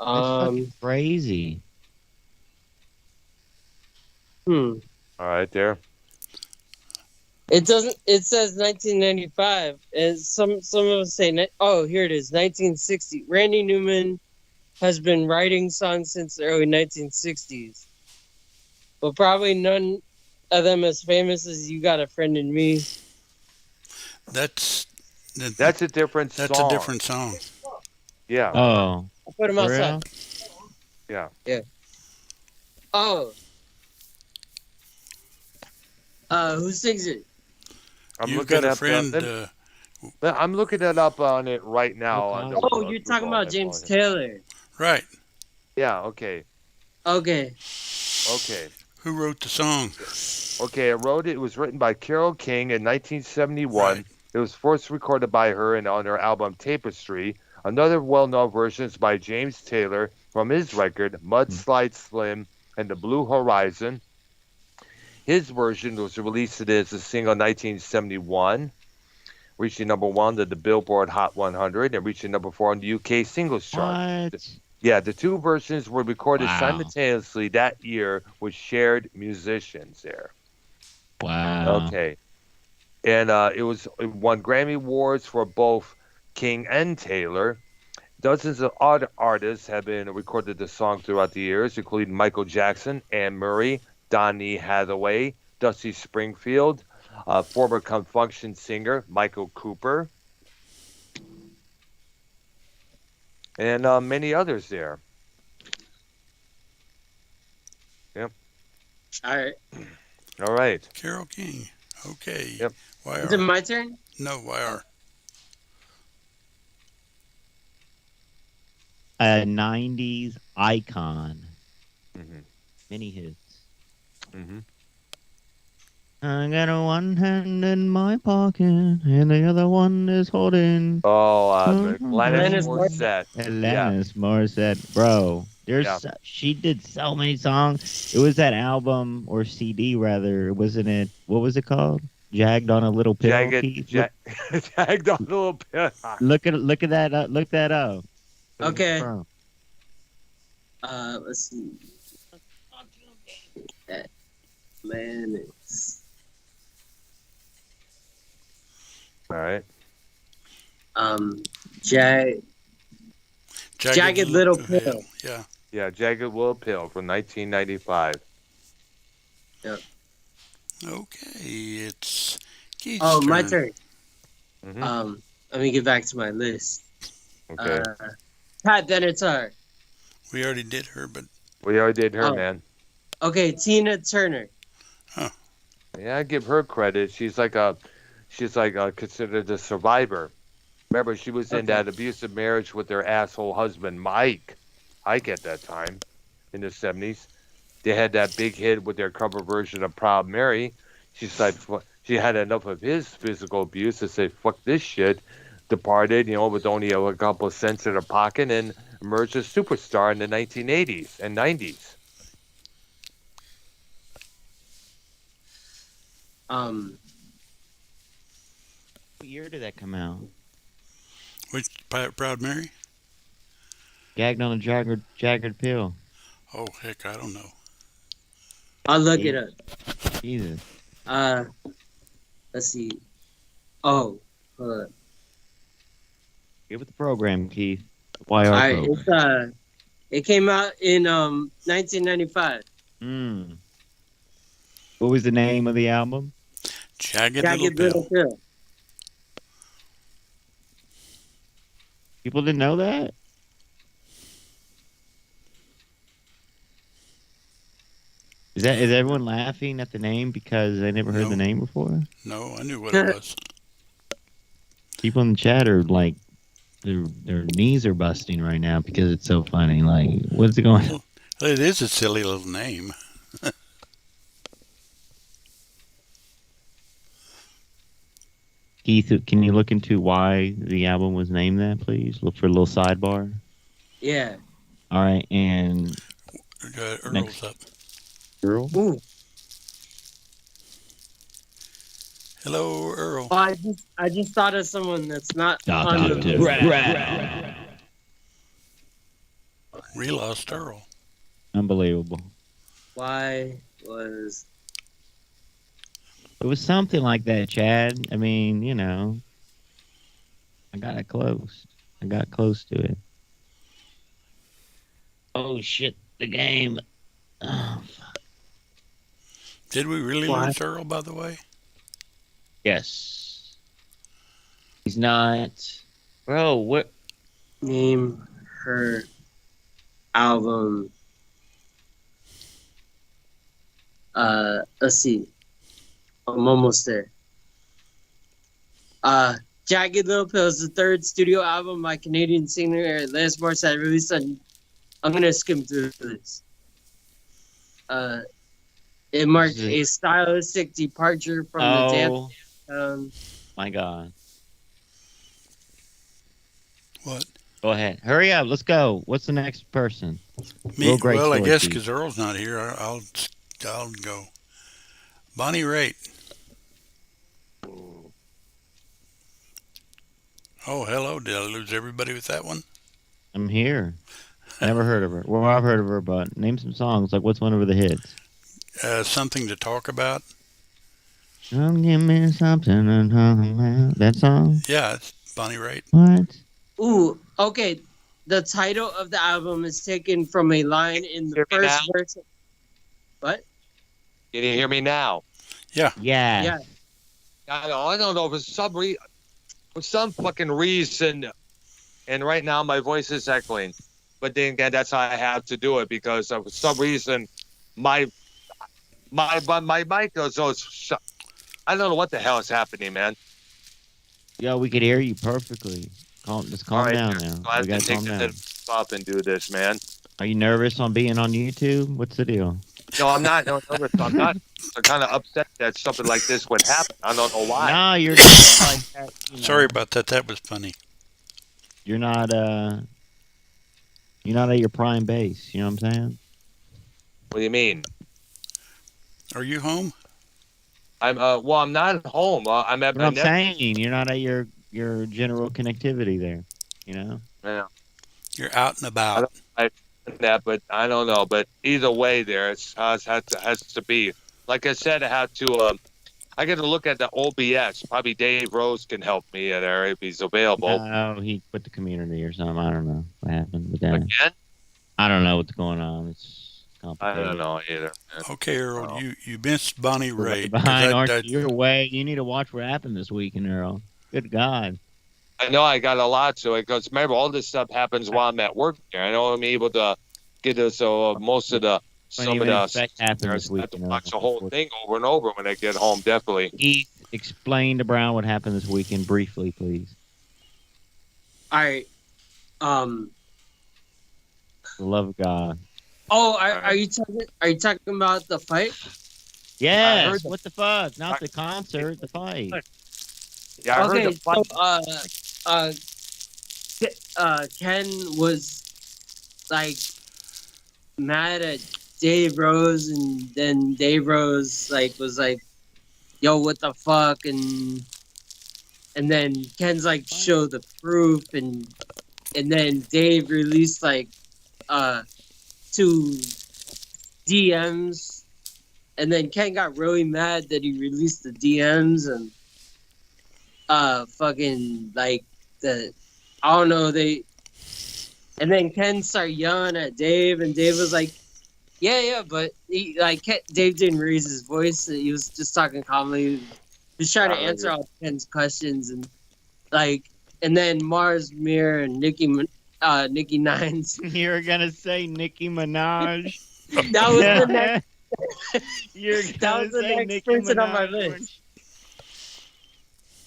on. That's fucking crazy. All right, there. It doesn't. It says 1995, and some of us say. Oh, here it is, 1960. Randy Newman has been writing songs since the early 1960s, but probably none of them as famous as "You Got a Friend in Me." That's a different song. That's a different song. Yeah. Oh. I put them outside. Yeah. Yeah. Oh. Who sings it? You've got a friend. I'm looking it up on it right now. You're talking about James Taylor. Right. Yeah. Okay. Okay. Who wrote the song? Okay, it was written by Carole King in 1971. Right. It was first recorded by her on her album Tapestry. Another well-known version is by James Taylor from his record Mudslide Slim and the Blue Horizon. His version was released as a single in 1971, reaching number 1 to the Billboard Hot 100 and reaching number 4 on the UK singles chart. What? Yeah, the two versions were recorded simultaneously that year with shared musicians there. Wow. Okay. And it won Grammy Awards for both King and Taylor. Dozens of other artists have been recorded the song throughout the years, including Michael Jackson, Anne Murray, Donny Hathaway, Dusty Springfield, former Confunction singer Michael Cooper, and many others there. Yep. All right. Carole King. Okay. Yep. YR. Is it my turn? No, YR. A 90s icon. Mm-hmm. Many hits. Mm-hmm. I got one hand in my pocket, and the other one is holding. Alanis Morissette. Alanis Morissette, bro. She did so many songs. It was that album or CD rather, wasn't it? What was it called? Jagged on a Little Pill. Jagged on a Little Pill. Look that up. Look that up. Okay. Let's see. Alanis. All right. Jagged Little Pill. Yeah. Yeah, Jagged Little Pill from 1995. Yep. Okay, it's Keith's turn. My turn. Mm-hmm. Let me get back to my list. Okay. Pat Benatar. We already did her, but we already did her, man. Okay, Tina Turner. Huh. Yeah, I give her credit. She's considered a survivor. Remember, she was in that abusive marriage with her asshole husband, Ike at that time in the 70s. They had that big hit with their cover version of Proud Mary. She's like, she had enough of his physical abuse to say, fuck this shit. departed, with only a couple of cents in her pocket, and emerged as a superstar in the 1980s and 90s. What year did that come out? Which Proud Mary? Gagged on a jagged pill. Oh heck, I don't know. I'll look it up. Jesus. Let's see. Oh, hold up. Get with the program, Keith. YR Alright, program. it came out in 1995. What was the name of the album? Jagged Jagged Little Little Pill. Pill. People didn't know that? Is everyone laughing at the name because they never heard No. the name before? No, I knew what it was. People in the chat are like, their knees are busting right now because it's so funny. Like, what's it going on? Well, it is a silly little name. Keith, can you look into why the album was named that, please? Look for a little sidebar. Yeah. All right, and Earl's Next. up. Earl? Ooh. Hello, Earl. Oh, I just thought of someone that's not on the We lost Earl. Unbelievable. Why was It was something like that, Chad. I mean, I got it close. I got close to it. Oh, shit, the game. Oh, fuck. Did we really Why? lose Earl, by the way? Yes. He's not. Bro, what? name her album? Let's see. I'm almost there. Jagged Little Pill is the third studio album by Canadian singer Les Morissette released on. I'm gonna skim through this. It marked a stylistic departure from the dance. My God. What? Go ahead. Hurry up. Let's go. What's the next person? Me? Real great Well, I story, guess Keith. because Earl's not here, I'll go. Bonnie Raitt. Oh, hello. Did I lose everybody with that one? I'm here. Never heard of her. Well, I've heard of her, but name some songs. Like, what's one of the hits? Something to Talk About. Come give me something to talk about. That song? Yeah, it's Bonnie Raitt. What? Ooh, okay. The title of the album is taken from a line in the Hear me first now? verse. What? Can you hear me now? Yeah. Yeah. I don't know. For some fucking reason, and right now my voice is echoing. But then again, that's how I have to do it because for some reason, my mic goes. I don't know what the hell is happening, man. Yo, we could hear you perfectly. Just calm All right, down so now. I have We to gotta take calm this down. up and do this, man. Are you nervous on being on YouTube? What's the deal? No, I'm not. No, I'm not. I'm kind of upset that something like this would happen. I don't know why. No, you're just like that. Sorry about that. That was funny. You're not at your prime base. You know what I'm saying? What do you mean? Are you home? I'm I'm not at home. I'm at What my I'm saying, you're not at your general connectivity there. You know? Yeah. You're out and about. That, but I don't know. But either way, there it has to be. Like I said, I have to. I got to look at the OBS. Probably Dave Rose can help me there if he's available. Oh, he quit the community or something. I don't know what happened with that. Again? I don't know what's going on. It's I complicated. don't know either. Okay, Earl, Oh. you missed Bonnie We're Raitt. behind, 'cause aren't you? You're away. You need to watch what happened this weekend, Earl. Good God. I know I got a lot to it because remember all this stuff happens while I'm at work. Here, I know I'm able to get this. So most of the some of the happened I this have week. to watch the whole thing over and over when I get home. Definitely. Keith, explain to Brown what happened this weekend briefly, please. All right. For the love of God. Oh, are you talking about the fight? Yes. heard What the fuck? Not the concert, the fight. Yeah, I Okay, heard the fight. uh, Ken was like mad at Dave Rose, and then Dave Rose like was like, "Yo, what the fuck?" and then Ken's like, "Show the proof," and then Dave released like two DMs, and then Ken got really mad that he released the DMs, and fucking like I don't know, and then Ken started yelling at Dave, and Dave was like, yeah, but Dave didn't raise his voice. He was just talking calmly. He was trying to answer all Ken's questions, and and then Mars Mir and Nicki Nines. You were gonna say Nicki Minaj. That was the next. You're That was the next person on my list.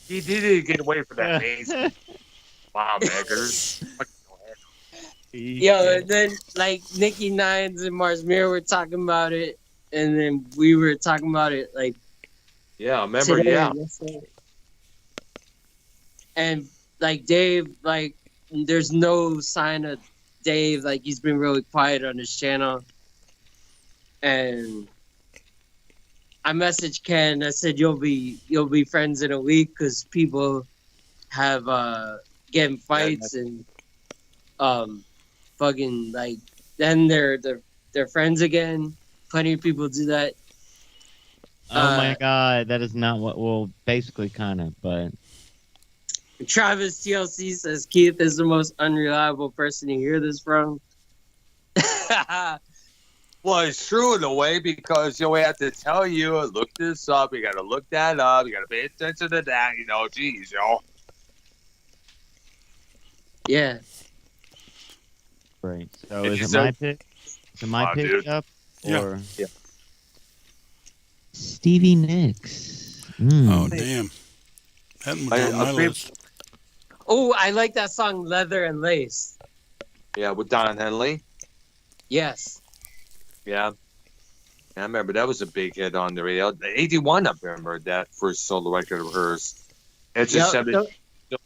He didn't get away from that maze. Wow, beggars. Yo, and then Nicki Nines and Mars Mir were talking about it, and then we were talking about it yeah, I remember, today, yeah. yesterday. And Dave, there's no sign of Dave. He's been really quiet on his channel. And I messaged Ken. I said, "You'll be friends in a week," because people have getting fights and fucking then they're friends again. Plenty of people do that. Oh my god, that is not what. Well, basically, kind of, but. Travis TLC says Keith is the most unreliable person to hear this from. Well, it's true in a way, because we have to tell you, look this up. You got to look that up. You got to pay attention to that. Geez, Yeah. Right. So is it my pick? Is it my pick dude. up? Yeah. Or Yeah. Stevie Nicks? Oh, damn. That was on my list. Oh, I like that song, Leather and Lace. Yeah, with Don Henley. Yes. Yeah. I remember that was a big hit on the radio. The 81, I remember that first solo record of hers. It's just still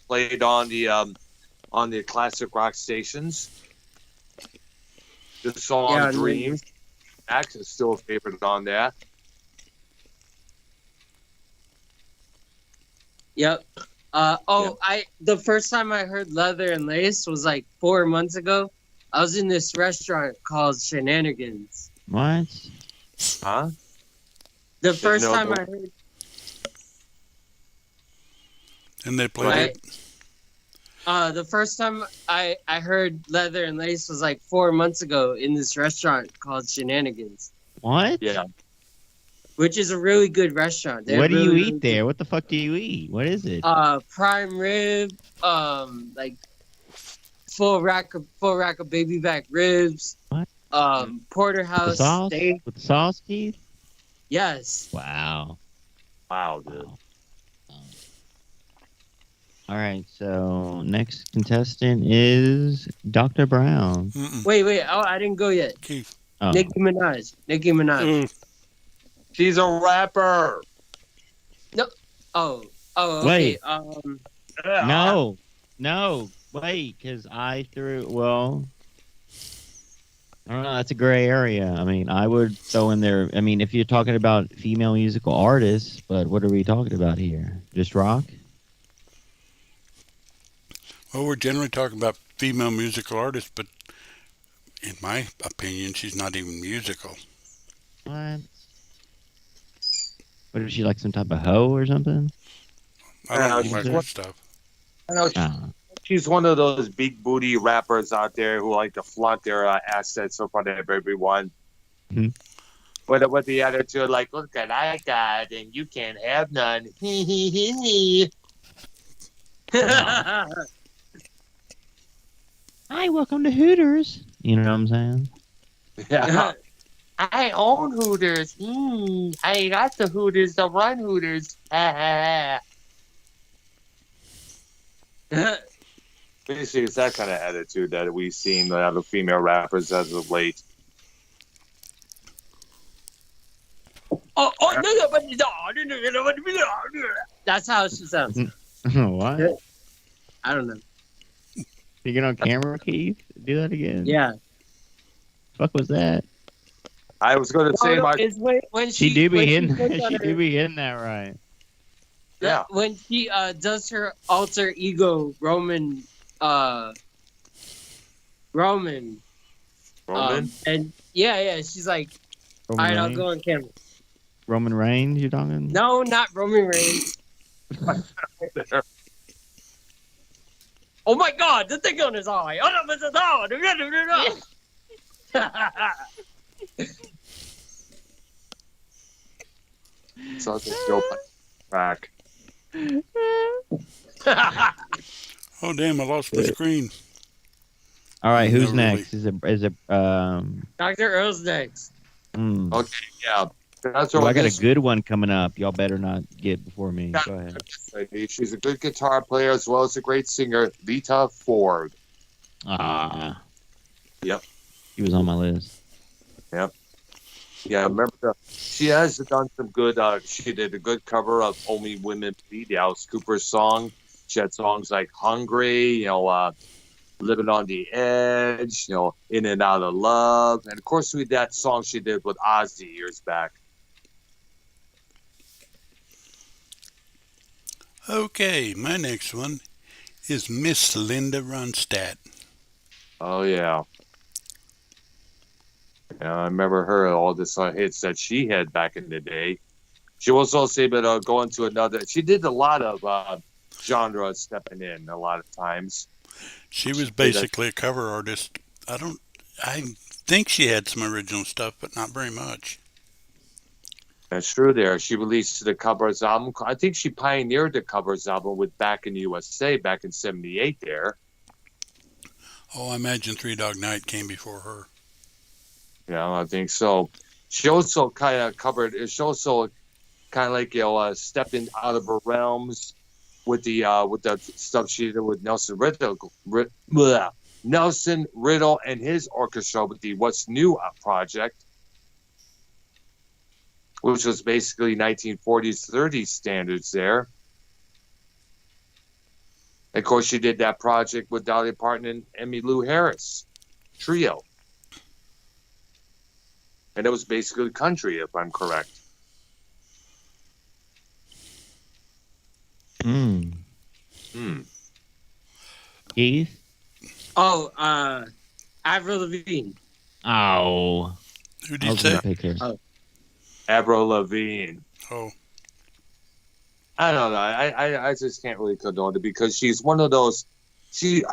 played on the classic rock stations. The song Dreams. Max is still a favorite on that. Yep. The first time I heard Leather and Lace was 4 months ago. I was in this restaurant called Shenanigans. What? Huh? The first time I heard. And they played it. The first time I heard Leather and Lace was 4 months ago in this restaurant called Shenanigans. What? Yeah. Which is a really good restaurant. What do you eat there? What the fuck do you eat? What is it? Prime rib, full rack of baby back ribs. What? Porterhouse steak. With the sauce, Keith? Yes. Wow. Wow, dude. All right, so next contestant is Dr. Brown. Mm-mm. Wait. Oh, I didn't go yet. Keith. Oh. Nicki Minaj. She's a rapper. No. Oh, okay. Wait. No, wait, because I threw, well, I don't know, that's a gray area. I mean, I would throw in there, I mean, if you're talking about female musical artists, but what are we talking about here? Just rock? Well, we're generally talking about female musical artists, but in my opinion, she's not even musical. What? What is she, like some type of hoe or something? I don't know she's that stuff. I know she's one of those big booty rappers out there who like to flaunt their assets in front of everyone. Mm-hmm. With the attitude like, look what I got and you can't have none. Hi, welcome to Hooters. You know what I'm saying? Yeah. I own Hooters. I got the Hooters, the run Hooters. Basically, it's that kind of attitude that we've seen out of female rappers as of late. That's how she sounds. What? I don't know. You get on camera, Keith? Do that again? Yeah. Fuck was that? I was going to say No, my it's when She do be when hitting. puts on She her- do be hitting that right. yeah. when she does her alter ego Roman Roman. and yeah, she's like, all Roman right, I'll Reigns? go on camera. Roman Reigns, you talking? No, not Roman Reigns. Oh my God, the thing on his eye. Oh no, it's So it's still back. Oh damn! I lost my screen. All right, who's No, really. next? Is it Dr. Earl's next. Okay, yeah. That's Well, what I got this- a good one coming up. Y'all better not get before me. Go ahead. She's a good guitar player as well as a great singer, Lita Ford. Ah. Yep. She was on my list. Yeah, remember she has done some good. She did a good cover of "Only Women Bleed," the Alice Cooper song. She had songs like "Hungry," "Living on the Edge," "In and Out of Love," and of course, with that song she did with Ozzy years back. Okay, my next one is Miss Linda Ronstadt. Oh yeah. Yeah, I remember her all the hits that she had back in the day. She was also able to go into another. She did a lot of genre stepping in a lot of times. She was basically a cover artist. I think she had some original stuff, but not very much. That's true. There, she released the covers album. I think she pioneered the covers album with "Back in the USA" back in '78. There, Oh, I imagine Three Dog Night came before her. yeah, I think so. She also kind of covered. She also kind of like stepping out of her realms with the stuff she did with Nelson Riddle and his orchestra with the "What's New" project, which was basically 1940s, 30s standards there. Of course, she did that project with Dolly Parton and Emmylou Harris trio. And it was basically country, if I'm correct. Hmm. Keith? Oh, Avril Lavigne. Oh. Who'd I you was say? gonna pick her. Oh. Avril Lavigne. Oh, I don't know. I just can't really condone it because she's one of those. She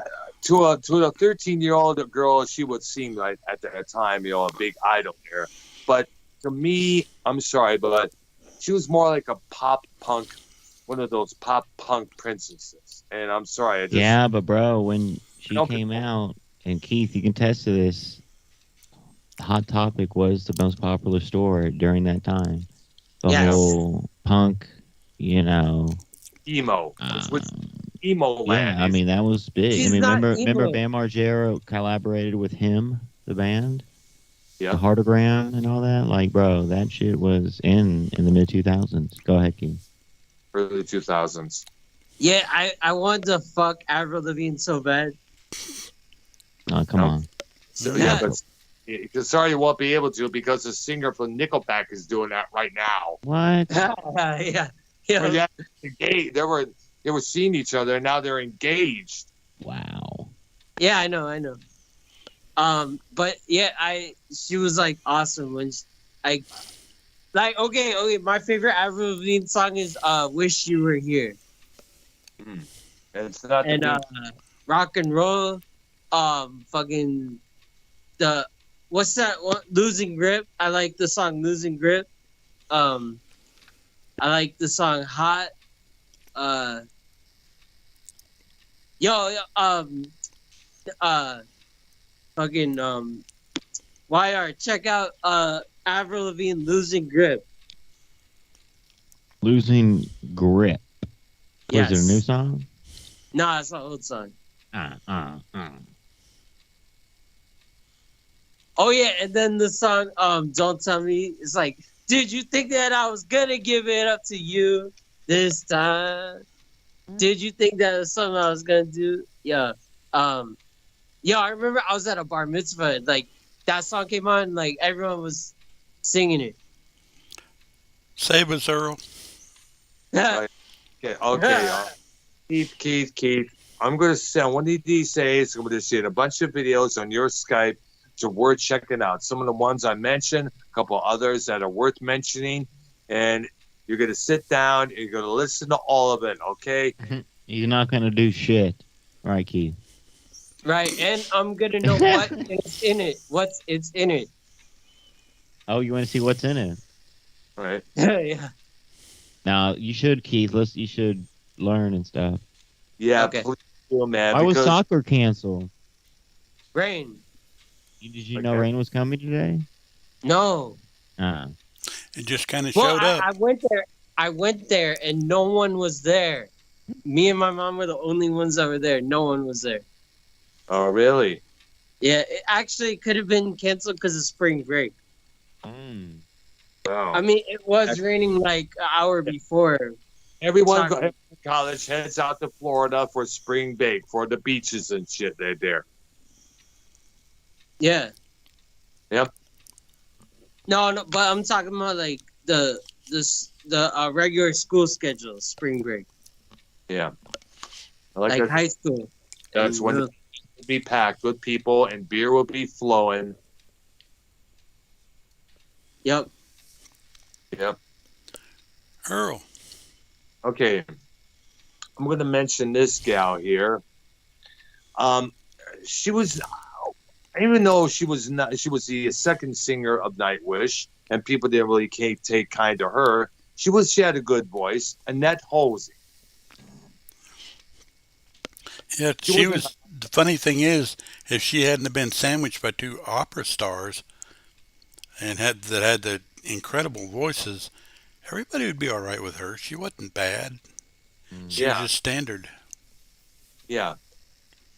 to a 13-year-old girl, she would seem like at that time, a big idol there. But to me, I'm sorry, but she was more like a pop punk, one of those pop punk princesses. And I'm sorry, I just Yeah, but bro, when she Nope. came out, and Keith, you can test to this, Hot Topic was the most popular store during that time. The Yes. whole punk, emo. Which emo land. yeah, I mean that was big. She's I mean, not remember emo. Bam Margera collaborated with him, the band, Yeah. the Heartogram and all that. Like, bro, that shit was in the mid 2000s. Go ahead, Keith. Early 2000s. Yeah, I wanted to fuck Avril Lavigne so bad. Oh, come No. on. So, Yeah. but sorry you won't be able to because the singer from Nickelback is doing that right now. What? yeah. But yeah, engaged. They were seeing each other, and now they're engaged. Wow. Yeah, I know. But yeah, she was like awesome when okay. My favorite Avril Lavigne song is "Wish You Were Here" And it's not the and big- "Rock and Roll." Fucking what's that one? "Losing Grip." I like the song "Losing Grip." I like the song "Hot." YR, check out Avril Lavigne "Losing Grip." Losing Grip. Yes. Was it a new song? Nah, it's an old song. Oh yeah, and then the song "Don't Tell Me" is like, did you think that I was gonna give it up to you this time? Did you think that was something I was gonna do? Yeah. Yeah, I remember I was at a bar mitzvah, and, like, that song came on, and, like, everyone was singing it. Save us, Earl. Okay, okay. Keith. I'm going to send one of these days. I'm going to send a bunch of videos on your Skype. So worth checking out. Some of the ones I mentioned, a couple others that are worth mentioning, and you're going to sit down and you're going to listen to all of it. Okay. You're not gonna do shit, right, Keith? Right, and I'm gonna know what is in it. It's in it. Oh, you want to see what's in it? All right. Yeah. Now you should, Keith. You should learn and stuff. Yeah. Okay. Please do, man. Why was because soccer canceled? Rain. Did you know Okay. rain was coming today? No. It just kind of Well, showed up. I went there. I went there, and no one was there. Me and my mom were the only ones that were there. No one was there. Oh, really? Yeah, it actually could have been canceled because of spring break. Mm. Wow. I mean, it was raining like an hour before. Everyone Sorry. go to college heads out to Florida for spring break for the beaches and shit. They're there. Yeah. Yep. No, but I'm talking about like the regular school schedule, spring break, Yeah. I like that. high school. That's And when the- it will be packed with people and beer will be flowing. Yep. Yep. Earl. Okay. I'm going to mention this gal here. She was, even though she was not, she was the second singer of Nightwish, and people didn't really take kind to her. She had a good voice. Annette Halsey. Yeah, she was. The funny thing is, if she hadn't been sandwiched by two opera stars and had the incredible voices, everybody would be all right with her. She wasn't bad. She was Yeah. just standard. Yeah.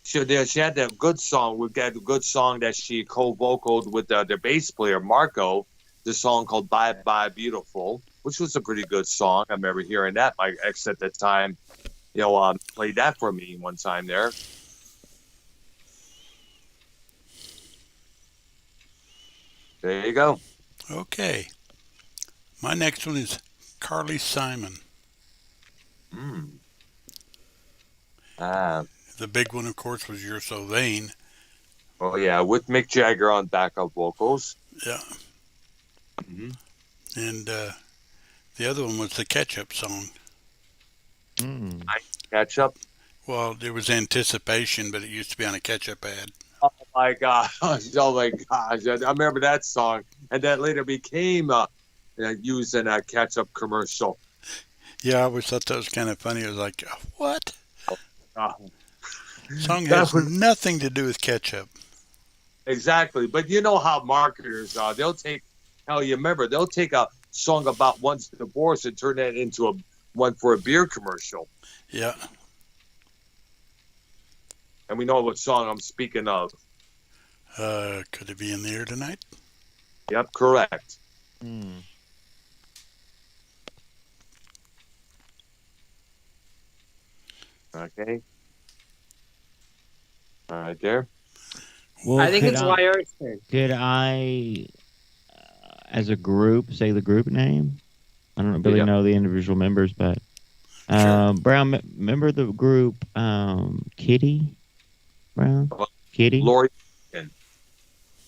She had that good song. We've got a good song that she co-vocaled with the bass player, Marco, the song called Bye Bye Beautiful, which was a pretty good song. I remember hearing that. My ex at the time, played that for me one time there. There you go. Okay. My next one is Carly Simon. Mm. Ah. The big one, of course, was You're So Vain. Oh, yeah, with Mick Jagger on backup vocals. Yeah. Mm-hmm. And the other one was the Ketchup song. Mm. Catch up. Well, there was Anticipation, but it used to be on a ketchup ad. Oh, my gosh. Oh, my gosh. I remember that song. And that later became used in a catch-up commercial. Yeah, I always thought that was kind of funny. It was like, what? Uh, Song That has was- nothing to do with ketchup. Exactly. But you know how marketers are. They'll take a song about one's divorce and turn that into one for a beer commercial. Yeah. And we know what song I'm speaking of. Could it be in the air tonight? Yep, correct. Mm. Okay. All right, there. Well, I think could it's I- YR's turn. Could I, as a group, say the group name? I don't really Yeah. know the individual members, but Sure. Brown, remember the group Kitty Brown? Kitty Lori Morgan.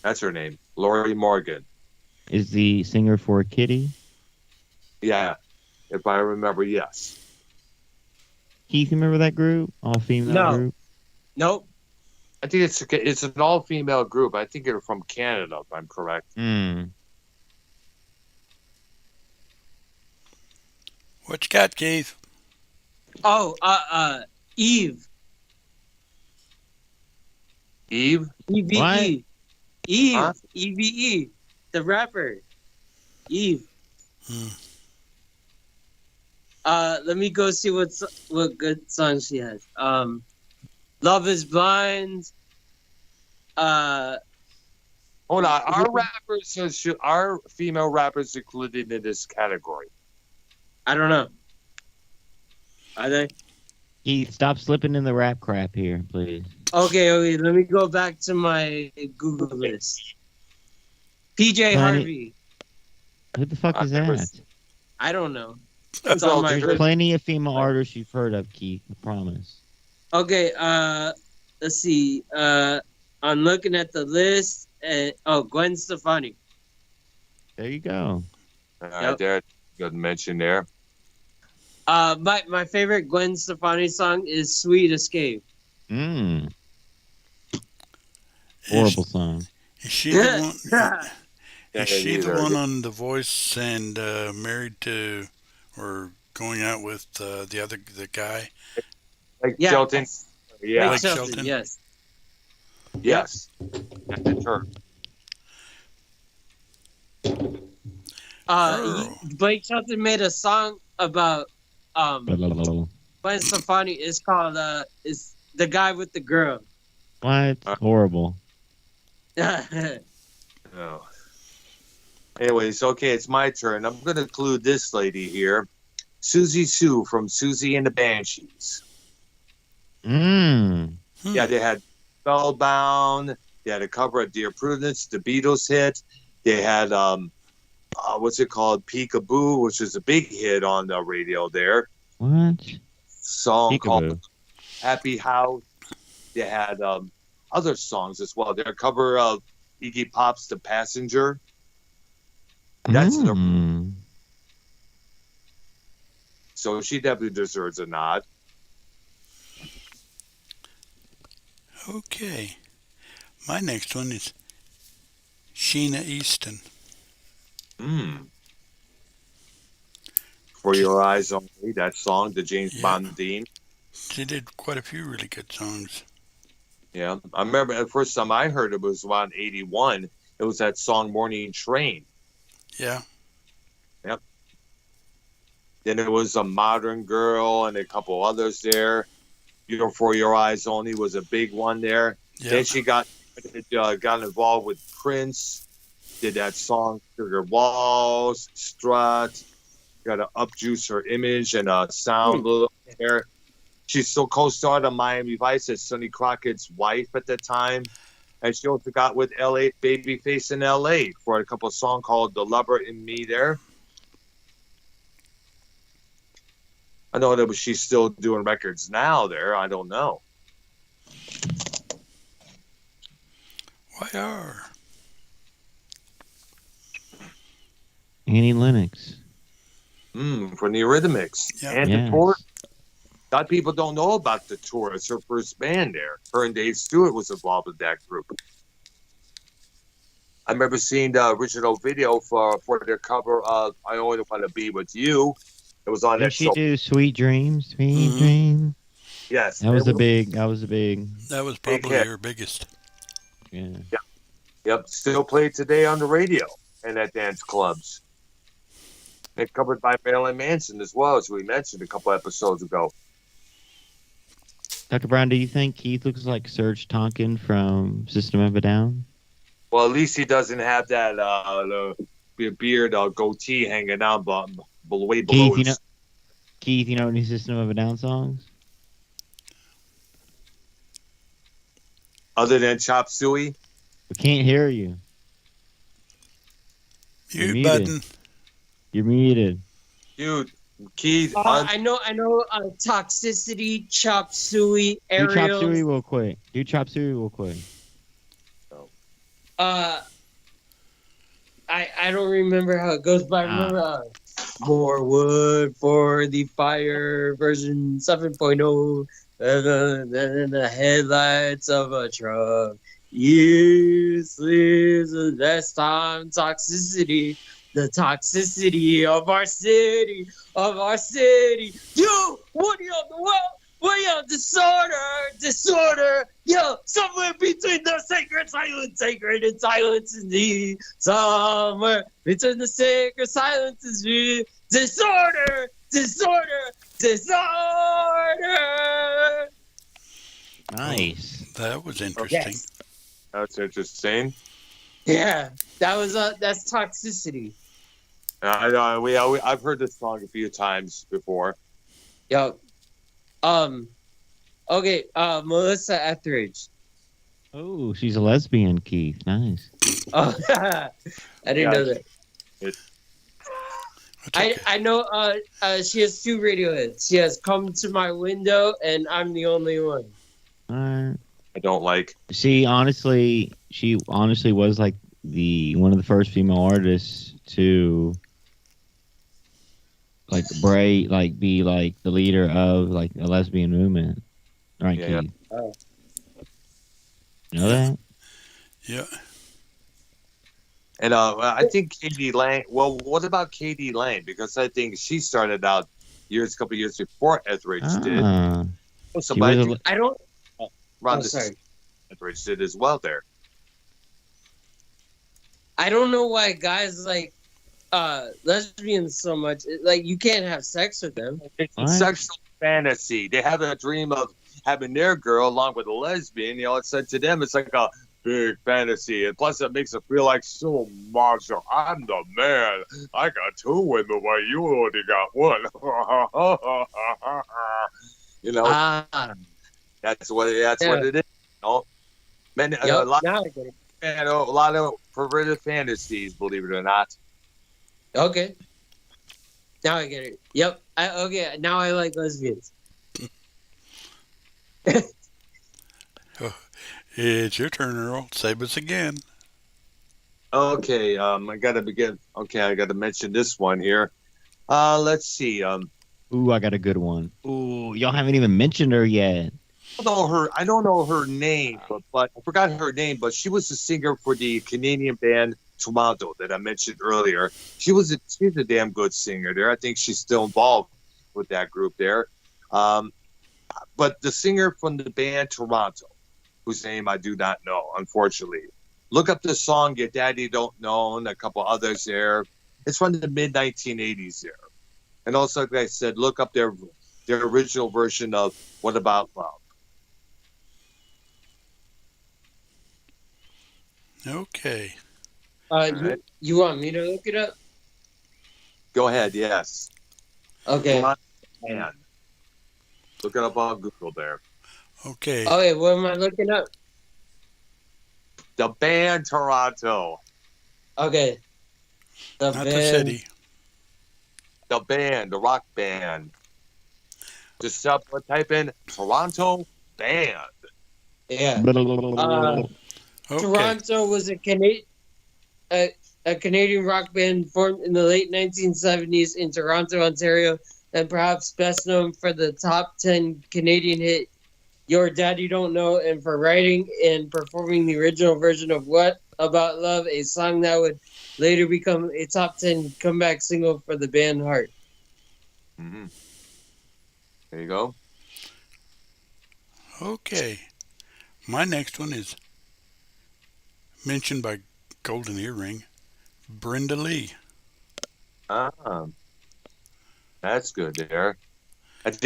That's her name. Lori Morgan. is the singer for Kitty. Yeah. If I remember, yes. Keith, you remember that group? All female No. group. Nope. I think it's an all-female group. I think they're from Canada, if I'm correct. Mm. What you got, Keith? Oh, Eve. Eve? EVE. What? Eve. Huh? EVE. The rapper. Eve. Hmm. Let me go see what good song she has. Love is Blind. Hold on. Our female rappers included in this category? I don't know. Are they? Keith, stop slipping in the rap crap here, please. Okay. Let me go back to my Google list. PJ Honey. Harvey. Who the fuck I is never that? I don't know. That's on all my There's good. plenty of female artists you've heard of, Keith. I promise. Okay. Let's see. I'm looking at the list. Gwen Stefani. There you go. All right, there. Good mention there. My favorite Gwen Stefani song is "Sweet Escape." Horrible song. Is she the one? Yeah, Is she the either. one on The Voice and married to, or going out with the guy? Like Yeah. Shelton. Yeah. Blake Blake Shelton. Shelton? Yes. Yes. That's her. Girl. Blake Shelton made a song about What? Gwen Stefani. It's called "Is the Guy with the Girl." Horrible. Oh. Anyways, okay, it's my turn. I'm going to include this lady here, Susie Sue from Susie and the Banshees. Yeah, they had Spellbound. They had a cover of Dear Prudence, the Beatles hit. They had what's it called, Peekaboo, which was a big hit on the radio there. What? Song Peekaboo. called Happy House. They had other songs as well. Their cover of Iggy Pop's The Passenger. That's so she definitely deserves a nod. Okay. My next one is Sheena Easton. For Your Eyes Only, that song, the James Bond theme. She did quite a few really good songs. Yeah, I remember the first time I heard it was around 81. It was that song Morning Train. Yeah. Yep. Then it was a Modern Girl and a couple others there. For Your Eyes Only was a big one there. Yeah. Then she got involved with Prince, did that song Sugar Walls, Strut, got to upjuice her image and sound a little there. She still co-starred on Miami Vice as Sonny Crockett's wife at the time. And she also got with LA Babyface in LA for a couple of songs called The Lover in Me there. I know that she's still doing records now there. I don't know. YR. Annie Lennox. From the Eurythmics. Yeah. And the tour. A lot of people don't know about the tour. It's her first band there. Her and Dave Stewart was involved with that group. I remember seeing the original video for their cover of I Only Want to Be With You. It was on Did that she show. do Sweet Dreams? Sweet Dreams. Yes. That was a big. That was probably her biggest. Yeah. Yep. Still played today on the radio and at dance clubs. And covered by Marilyn Manson as well, as we mentioned a couple episodes ago. Dr. Brown, do you think Keith looks like Serge Tonkin from System of a Down? Well, at least he doesn't have that beard, goatee hanging out, but way below. Keith, you know any System of a Down songs? Other than Chop Suey? We can't hear you. Mute button. You're muted. Dude, Keith. I know. Toxicity, Chop Suey, Do Ariel. Chop Suey real quick. I don't remember how it goes, but I remember more wood for the fire version 7.0 than the headlights of a truck. Useless the best time toxicity. The toxicity of our city, Yo, what are you on the world? We are disorder. Yo, somewhere between the sacred silence is me. Somewhere between the sacred silence is me. Disorder. Nice. That was interesting. Yes. That's interesting. Yeah, that's toxicity. I know. I've heard this song a few times before. Yo, Okay. Melissa Etheridge. Oh, she's a lesbian, Keith. Nice. Oh, I didn't know that. That's okay. I know. She has 2 radio hits. She has "Come to My Window" and "I'm the Only One." All right. I don't like. She honestly was like one of the first female artists to be like the leader of like a lesbian movement. Right, Yeah. Keith? Oh. You know that? Yeah. And I think Katie Lang. Well, what about Katie Lang? Because I think she started out a couple years before Etheridge did. Ah, So, she but I was think I don't. around Oh, the sorry. Etheridge did as well there. I don't know why guys like lesbians so much. Like, you can't have sex with them. It's a What? sexual fantasy. They have a dream of having their girl along with a lesbian. You know, it's like to them, it's like a big fantasy, and plus it makes it feel like so macho. I'm the man. I got 2 women while you only got 1. You know, that's what it is. You know, men, Yep, a lot, now I get it. a lot of perverted fantasies, believe it or not. Okay. Now I get it. Yep. Okay. Now I like lesbians. It's your turn, Earl. Save us again. Okay, I gotta begin. Okay, I gotta mention this one here. Let's see. ooh, I got a good one. Ooh, y'all haven't even mentioned her yet. I don't know her name, but I forgot her name. But she was the singer for the Canadian band Toronto that I mentioned earlier. She's a damn good singer there. I think she's still involved with that group there. But the singer from the band Toronto, whose name I do not know, unfortunately. Look up the song "Your Daddy Don't Know" and a couple others there. It's from the mid 1980s there. And also, like I said, look up their original version of "What About Love." Okay. right. You want me to look it up? Go ahead, yes. Okay. Come on, man. Look it up on Google there. Okay. Okay, what am I looking up? The band Toronto. Okay. The Not the band. city. The band, the rock band. Just type in Toronto band. Yeah. Okay. Okay. Toronto was a Canadian rock band formed in the late 1970s in Toronto, Ontario, and perhaps best known for the top 10 Canadian hit "Your Daddy Don't Know," and for writing and performing the original version of "What About Love," a song that would later become a top 10 comeback single for the band Heart. Mm-hmm. There you go. Okay. My next one is mentioned by Golden Earring, Brenda Lee. Ah, that's good there.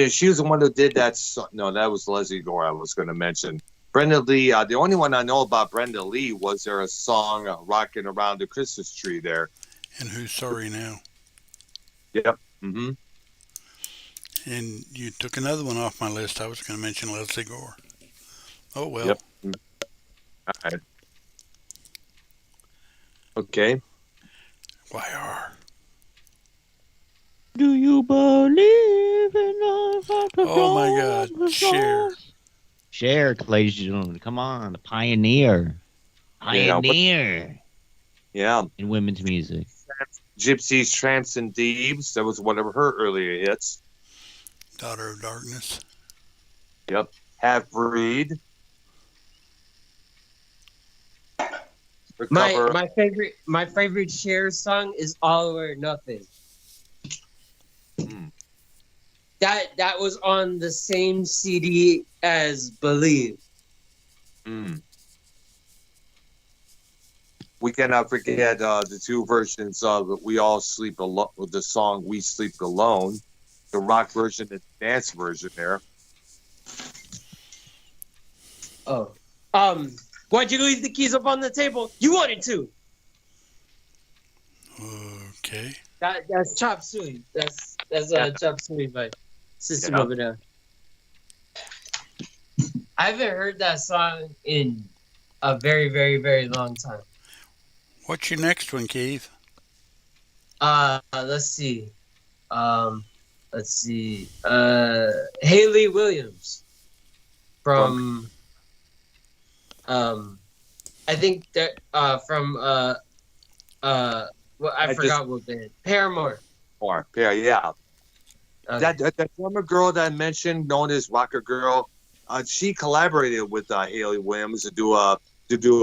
She was the one who did that song. No, that was Leslie Gore I was going to mention. Brenda Lee, the only one I know about Brenda Lee was there a song "Rocking Around the Christmas Tree" there. And Who's Sorry Now? Yep. Mm-hmm. And you took another one off my list. I was going to mention Leslie Gore. Oh, well. Yep. All right. Okay. YR. Do you believe in us? Oh, my God. Cher. Cher, ladies and gentlemen. Come on. The pioneer. Pioneer Yeah. in women's music. Gypsies, Tramps, and Thieves. That was one of her earlier hits. Daughter of Darkness. Yep. Half Breed. Recover. My favorite Cher song is "All or Nothing." Mm. That was on the same CD as "Believe." Mm. We cannot forget the 2 versions of "We All Sleep Alone" with the song "We Sleep Alone," the rock version and the dance version there. Oh, why'd you leave the keys up on the table? You wanted to. Okay. That's Chop Suey. That's Chop Suey by System Yeah. of a Down. I haven't heard that song in a very, very, very long time. What's your next one, Keith? Let's see. Um, let's see. Haley Williams from I think that from well, I forgot what band. Paramore. Yeah. Okay. That former girl that I mentioned, known as Rocker Girl, she collaborated with Haley Williams to do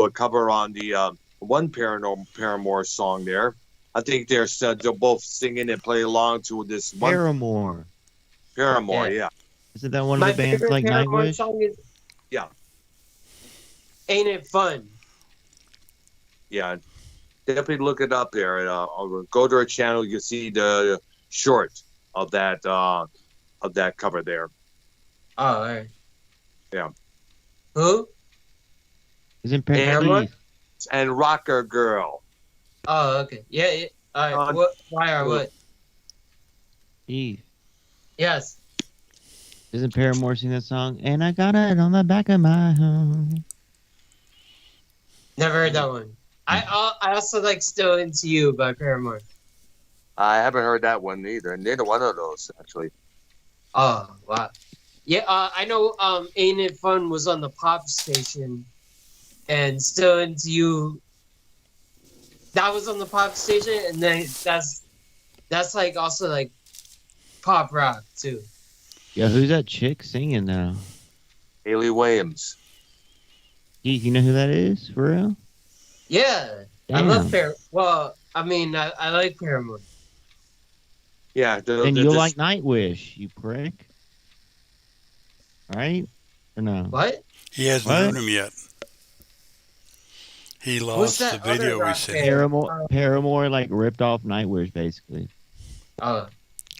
a cover on the one Paramore song there. I think they're both singing and play along to this one Paramore. Paramore, yeah. Isn't that one My of the bands favorite like Paramore Nightwish? song is Yeah. Ain't It Fun? Yeah. Definitely look it up there. Go to our channel. You see the short of that cover there. Oh, all right. Yeah. Who? Isn't Paramore? Keith? And Rocker Girl. Oh, okay. Yeah. All right. Why or what? Keith. Yes. Isn't Paramore sing that song? And I got it on the back of my home. Never heard that one. I also like Still Into You by Paramore. I haven't heard that one either. Neither one of those, actually. Oh, wow. Yeah, I know Ain't It Fun was on the pop station, and Still Into You, that was on the pop station, and then that's like also like pop rock too. Yeah, who's that chick singing now? Haley Williams. Keith, you know who that is? For real? Yeah, I Damn. love Paramore. Well, I mean, I like Paramore. Yeah. Then you'll like Nightwish, you prick. Right? Or no? What? He hasn't What? heard him yet. He lost the that other video we rock sent. band? Paramore like ripped off Nightwish basically. Oh,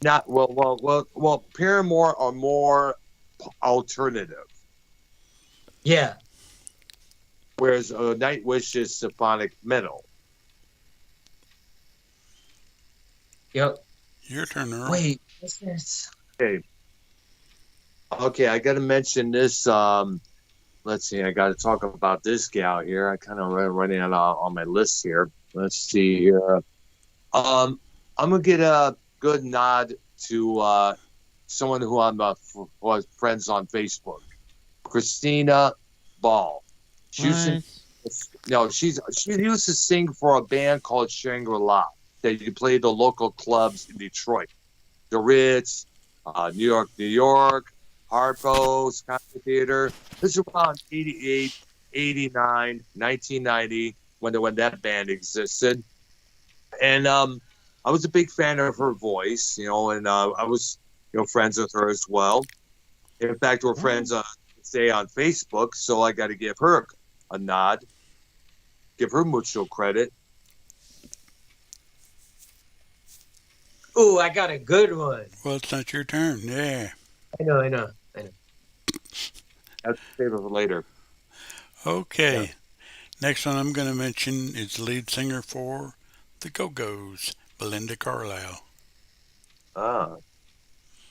Not well. Paramore are more alternative, yeah. whereas Nightwish is symphonic metal. Yep. Your turn, Earl. Wait, what's this? Okay, I got to mention this. Let's see, I got to talk about this gal here. I kind of running on my list here. Let's see here. I'm gonna get a good nod to someone who I'm was friends on Facebook, Christina Ball. She used to sing for a band called Shangri-La that you play the local clubs in Detroit, the Ritz, New York, Harpo's Country Theater. This is around 88, 89, 1990 when that band existed. And I was a big fan of her voice, and I was, friends with her as well. In fact, we're friends say on Facebook, so I got to give her a nod, give her mucho credit. Ooh, I got a good one. Well, it's not your turn. Yeah. I know. That's save it for later. Okay. Yeah. Next one I'm going to mention is the lead singer for the Go-Go's, Belinda Carlisle. Oh,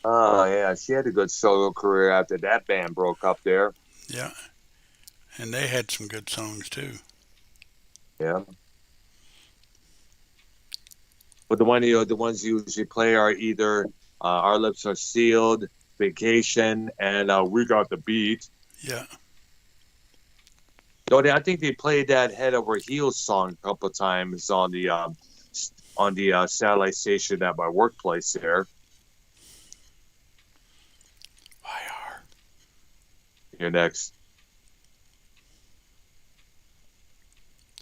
yeah. She had a good solo career after that band broke up there. Yeah. And they had some good songs, too. Yeah. But the ones you usually play are either Our Lips Are Sealed, Vacation, and We Got the Beat. Yeah. Though I think they played that Head Over Heels song a couple of times on the satellite station at my workplace there. YR. You're next.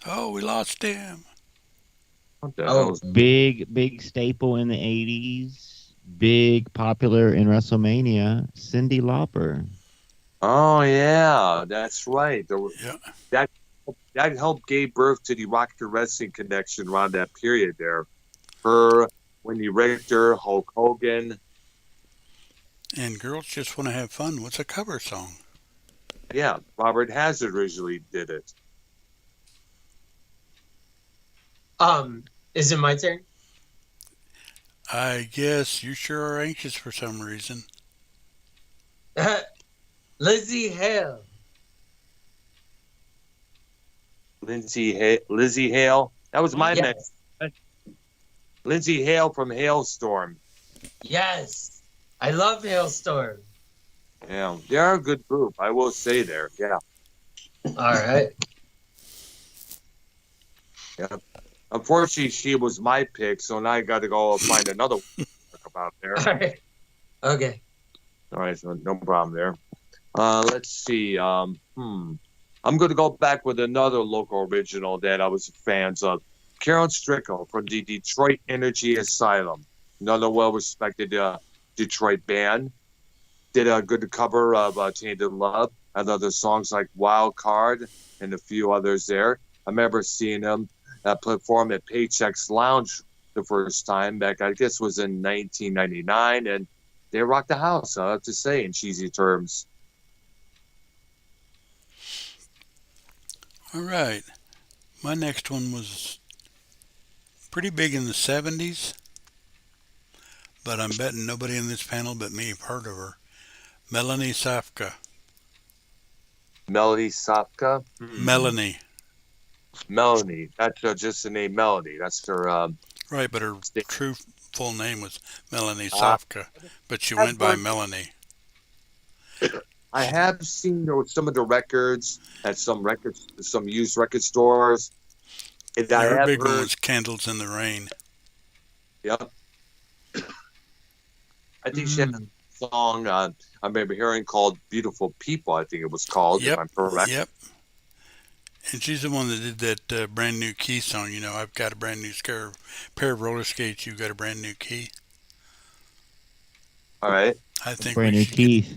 Oh, we lost him. What the hell? Big staple in the 80s. Big popular in WrestleMania. Cyndi Lauper. Oh yeah, that's right. Yeah. That helped gave birth to the Rocker Wrestling connection around that period there. Her, Wendy Richter, Hulk Hogan. And Girls Just Want to Have Fun. What's a cover song? Yeah, Robert Hazard originally did it. Is it my turn? I guess you sure are anxious for some reason. Lizzie Hale. Lizzie Hale. That was my man. Yes. Lindsay Hale from Hailstorm. Yes. I love Hailstorm. Yeah, they are a good group. I will say there. Yeah. All right. Yeah. Unfortunately, she was my pick, so now I got to go find another one to talk about there. All right. Okay. All right, so no problem there. Let's see. I'm going to go back with another local original that I was fans of. Karen Strickle from the Detroit Energy Asylum, another well-respected Detroit band. Did a good cover of Tainted Love and other songs like Wild Card and a few others there. I remember seeing them perform at Paychex Lounge the first time back, I guess, was in 1999, and they rocked the house, I have to say, in cheesy terms. All right. My next one was pretty big in the 70s, but I'm betting nobody in this panel but me have heard of her. Melanie Safka. Melody Safka? Melanie. Melanie. That's just the name Melody. That's her. Right, but her true full name was Melanie Safka, but she went by Melanie. I have seen some of the records at some used record stores. And Her big one was Candles in the Rain. Yep. I think she had a song I remember hearing called Beautiful People, I think it was called, if I'm correct. Yep. And she's the one that did that brand new key song. You know, I've got a brand new pair of roller skates. You've got a brand new key. All right. I think brand new keys.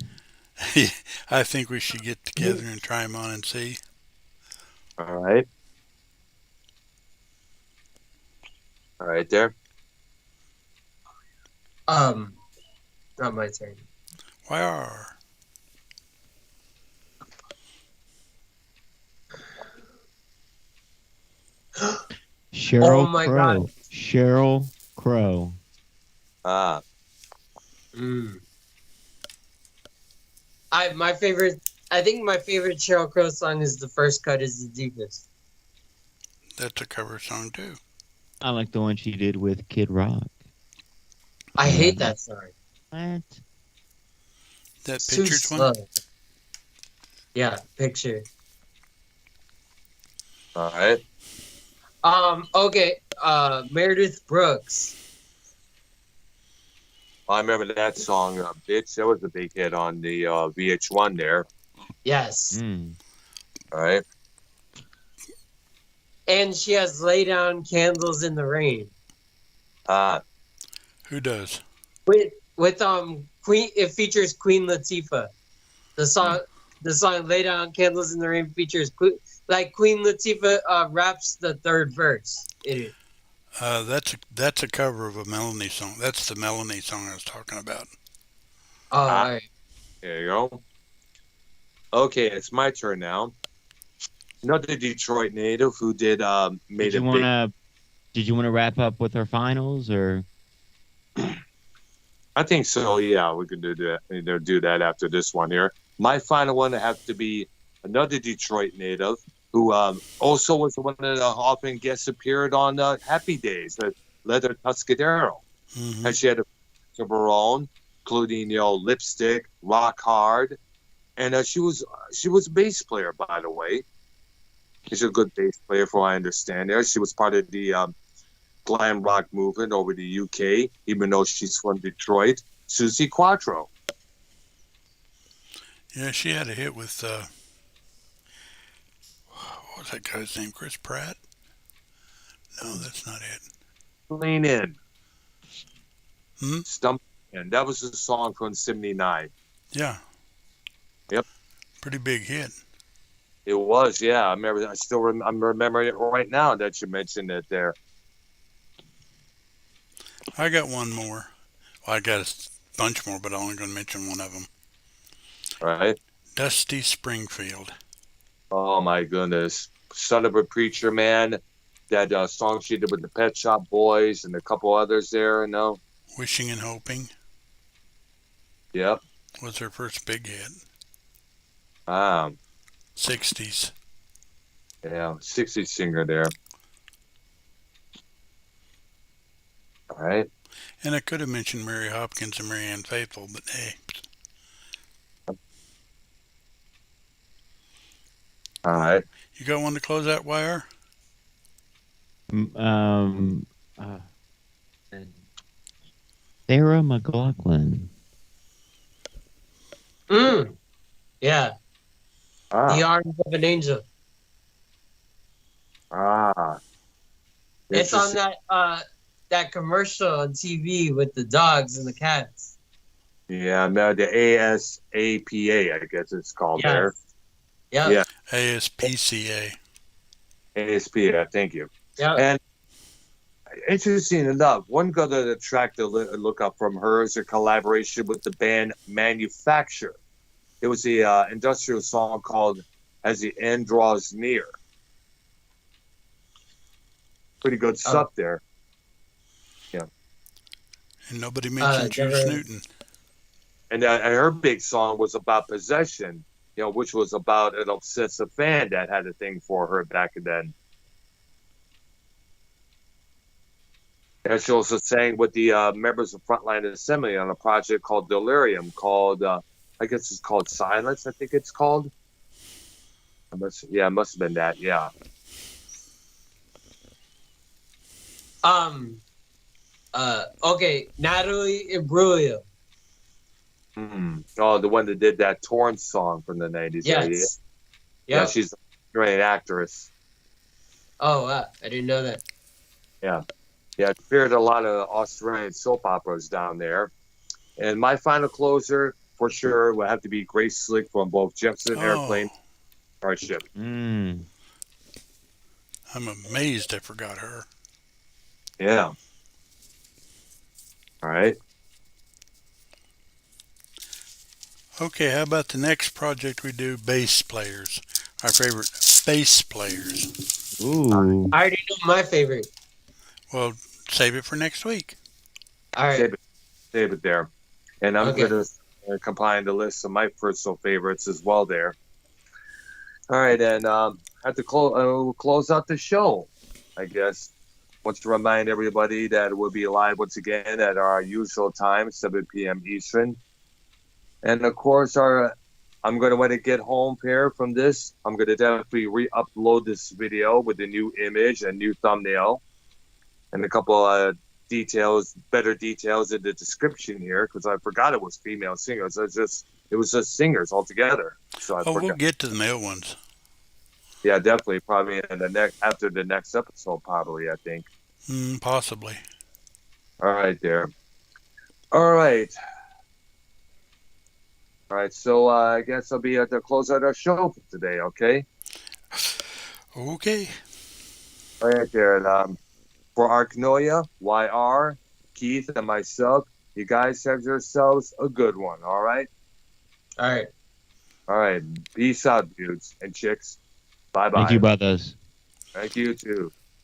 I think we should get together and try them on and see. All right. All right, there. Not my turn. Why are? Sheryl Oh my Crow. God. Sheryl Crow. Ah. I think my favorite Sheryl Crow song is The First Cut Is the Deepest. That's a cover song too. I like the one she did with Kid Rock. I hate that song. What? That It's too Pictures one? slow. Yeah, Picture. All right. Okay. Meredith Brooks. I remember that song, Bitch. That was a big hit on the VH1 there. Yes. All right. And she has Lay Down Candles in the Rain. Who does? With Queen, it features Queen Latifah. The song Lay Down Candles in the Rain features Queen Latifah raps the third verse. That's a cover of a Melanie song. That's the Melanie song I was talking about. Oh, all right. There you go. Okay, it's my turn now. Another Detroit native who did made Did you want to wrap up with our finals, or? I think so. Yeah, we could do that. Do that after this one here. My final one have to be another Detroit native who also was one that often guest appeared on Happy Days, Leather Tuscadero. Mm-hmm. And she had a of her own, including Lipstick, Rock Hard, and she was a bass player, by the way. She's a good bass player, from what I understand. There, she was part of the glam rock movement over the UK, even though she's from Detroit. Susie Quattro. Yeah, she had a hit with what was that guy's name? Chris Pratt? No, that's not it. Lean In. Hmm? And that was a song from '79. Yeah. Yep. Pretty big hit. It was, yeah. I remember. I'm remembering it right now that you mentioned it there. I got one more. Well, I got a bunch more, but I'm only going to mention one of them. All right. Dusty Springfield. Oh my goodness, Son of a Preacher Man. That song she did with the Pet Shop Boys and a couple others there. No. Wishing and Hoping. Yep. Was her first big hit. 60s. Yeah, 60s singer there. All right. And I could have mentioned Mary Hopkins and Mary Ann Faithfull, but hey. All right. You got one to close out, YR? Mm, uh, Sarah McLaughlin. Yeah, The Ah, Arms of an Angel. ah. It's on Interesting. that commercial on TV with the dogs and the cats. Yeah, no, the ASAPA, I guess it's called there. Yes. Yep. Yeah, ASPCA. ASPA. Thank you. Yep. And interesting enough, one other track to look up from her is a collaboration with the band Manufacture. It was the industrial song called "As the End Draws Near." Pretty good stuff there. Yeah. And nobody mentioned Juice Newton. And her big song was about possession, which was about an obsessive fan that had a thing for her back then. And she also sang with the members of Frontline Assembly on a project called Delirium, I guess it's called Silence, I think it's called. It must have been that, yeah. Okay, Natalie Imbruglia. Oh, the one that did that Torn song from the 90s. Yes. Yeah, she's a great actress. Oh, wow. I didn't know that. Yeah. Yeah, it appeared a lot of Australian soap operas down there. And my final closer, for sure, will have to be Grace Slick from both Jefferson Airplane Starship. I'm amazed I forgot her. Yeah. All right. Okay, how about the next project we do? Bass players. Our favorite bass players. Ooh. I already know my favorite. Well, save it for next week. All right. Save it there. And I'm going to compile the list of my personal favorites as well there. All right, and have to close out the show, I guess. Want to remind everybody that we'll be live once again at our usual time, 7 p.m. Eastern. And of course, I'm going to, when I get home here from this, I'm going to definitely re-upload this video with a new image and new thumbnail and a couple of better details in the description here, because I forgot it was female singers. It was just singers altogether. So I forgot. We'll get to the male ones. Yeah, definitely. Probably after the next episode, probably, I think. Possibly. All right, there. All right. All right, so I guess I'll be at the close out our show for today, okay? Okay. All right, there. And for Arknolia, YR, Keith, and myself, you guys have yourselves a good one, all right? All right. All right. Peace out, dudes and chicks. Bye-bye. Thank you, brothers. Thank you, too.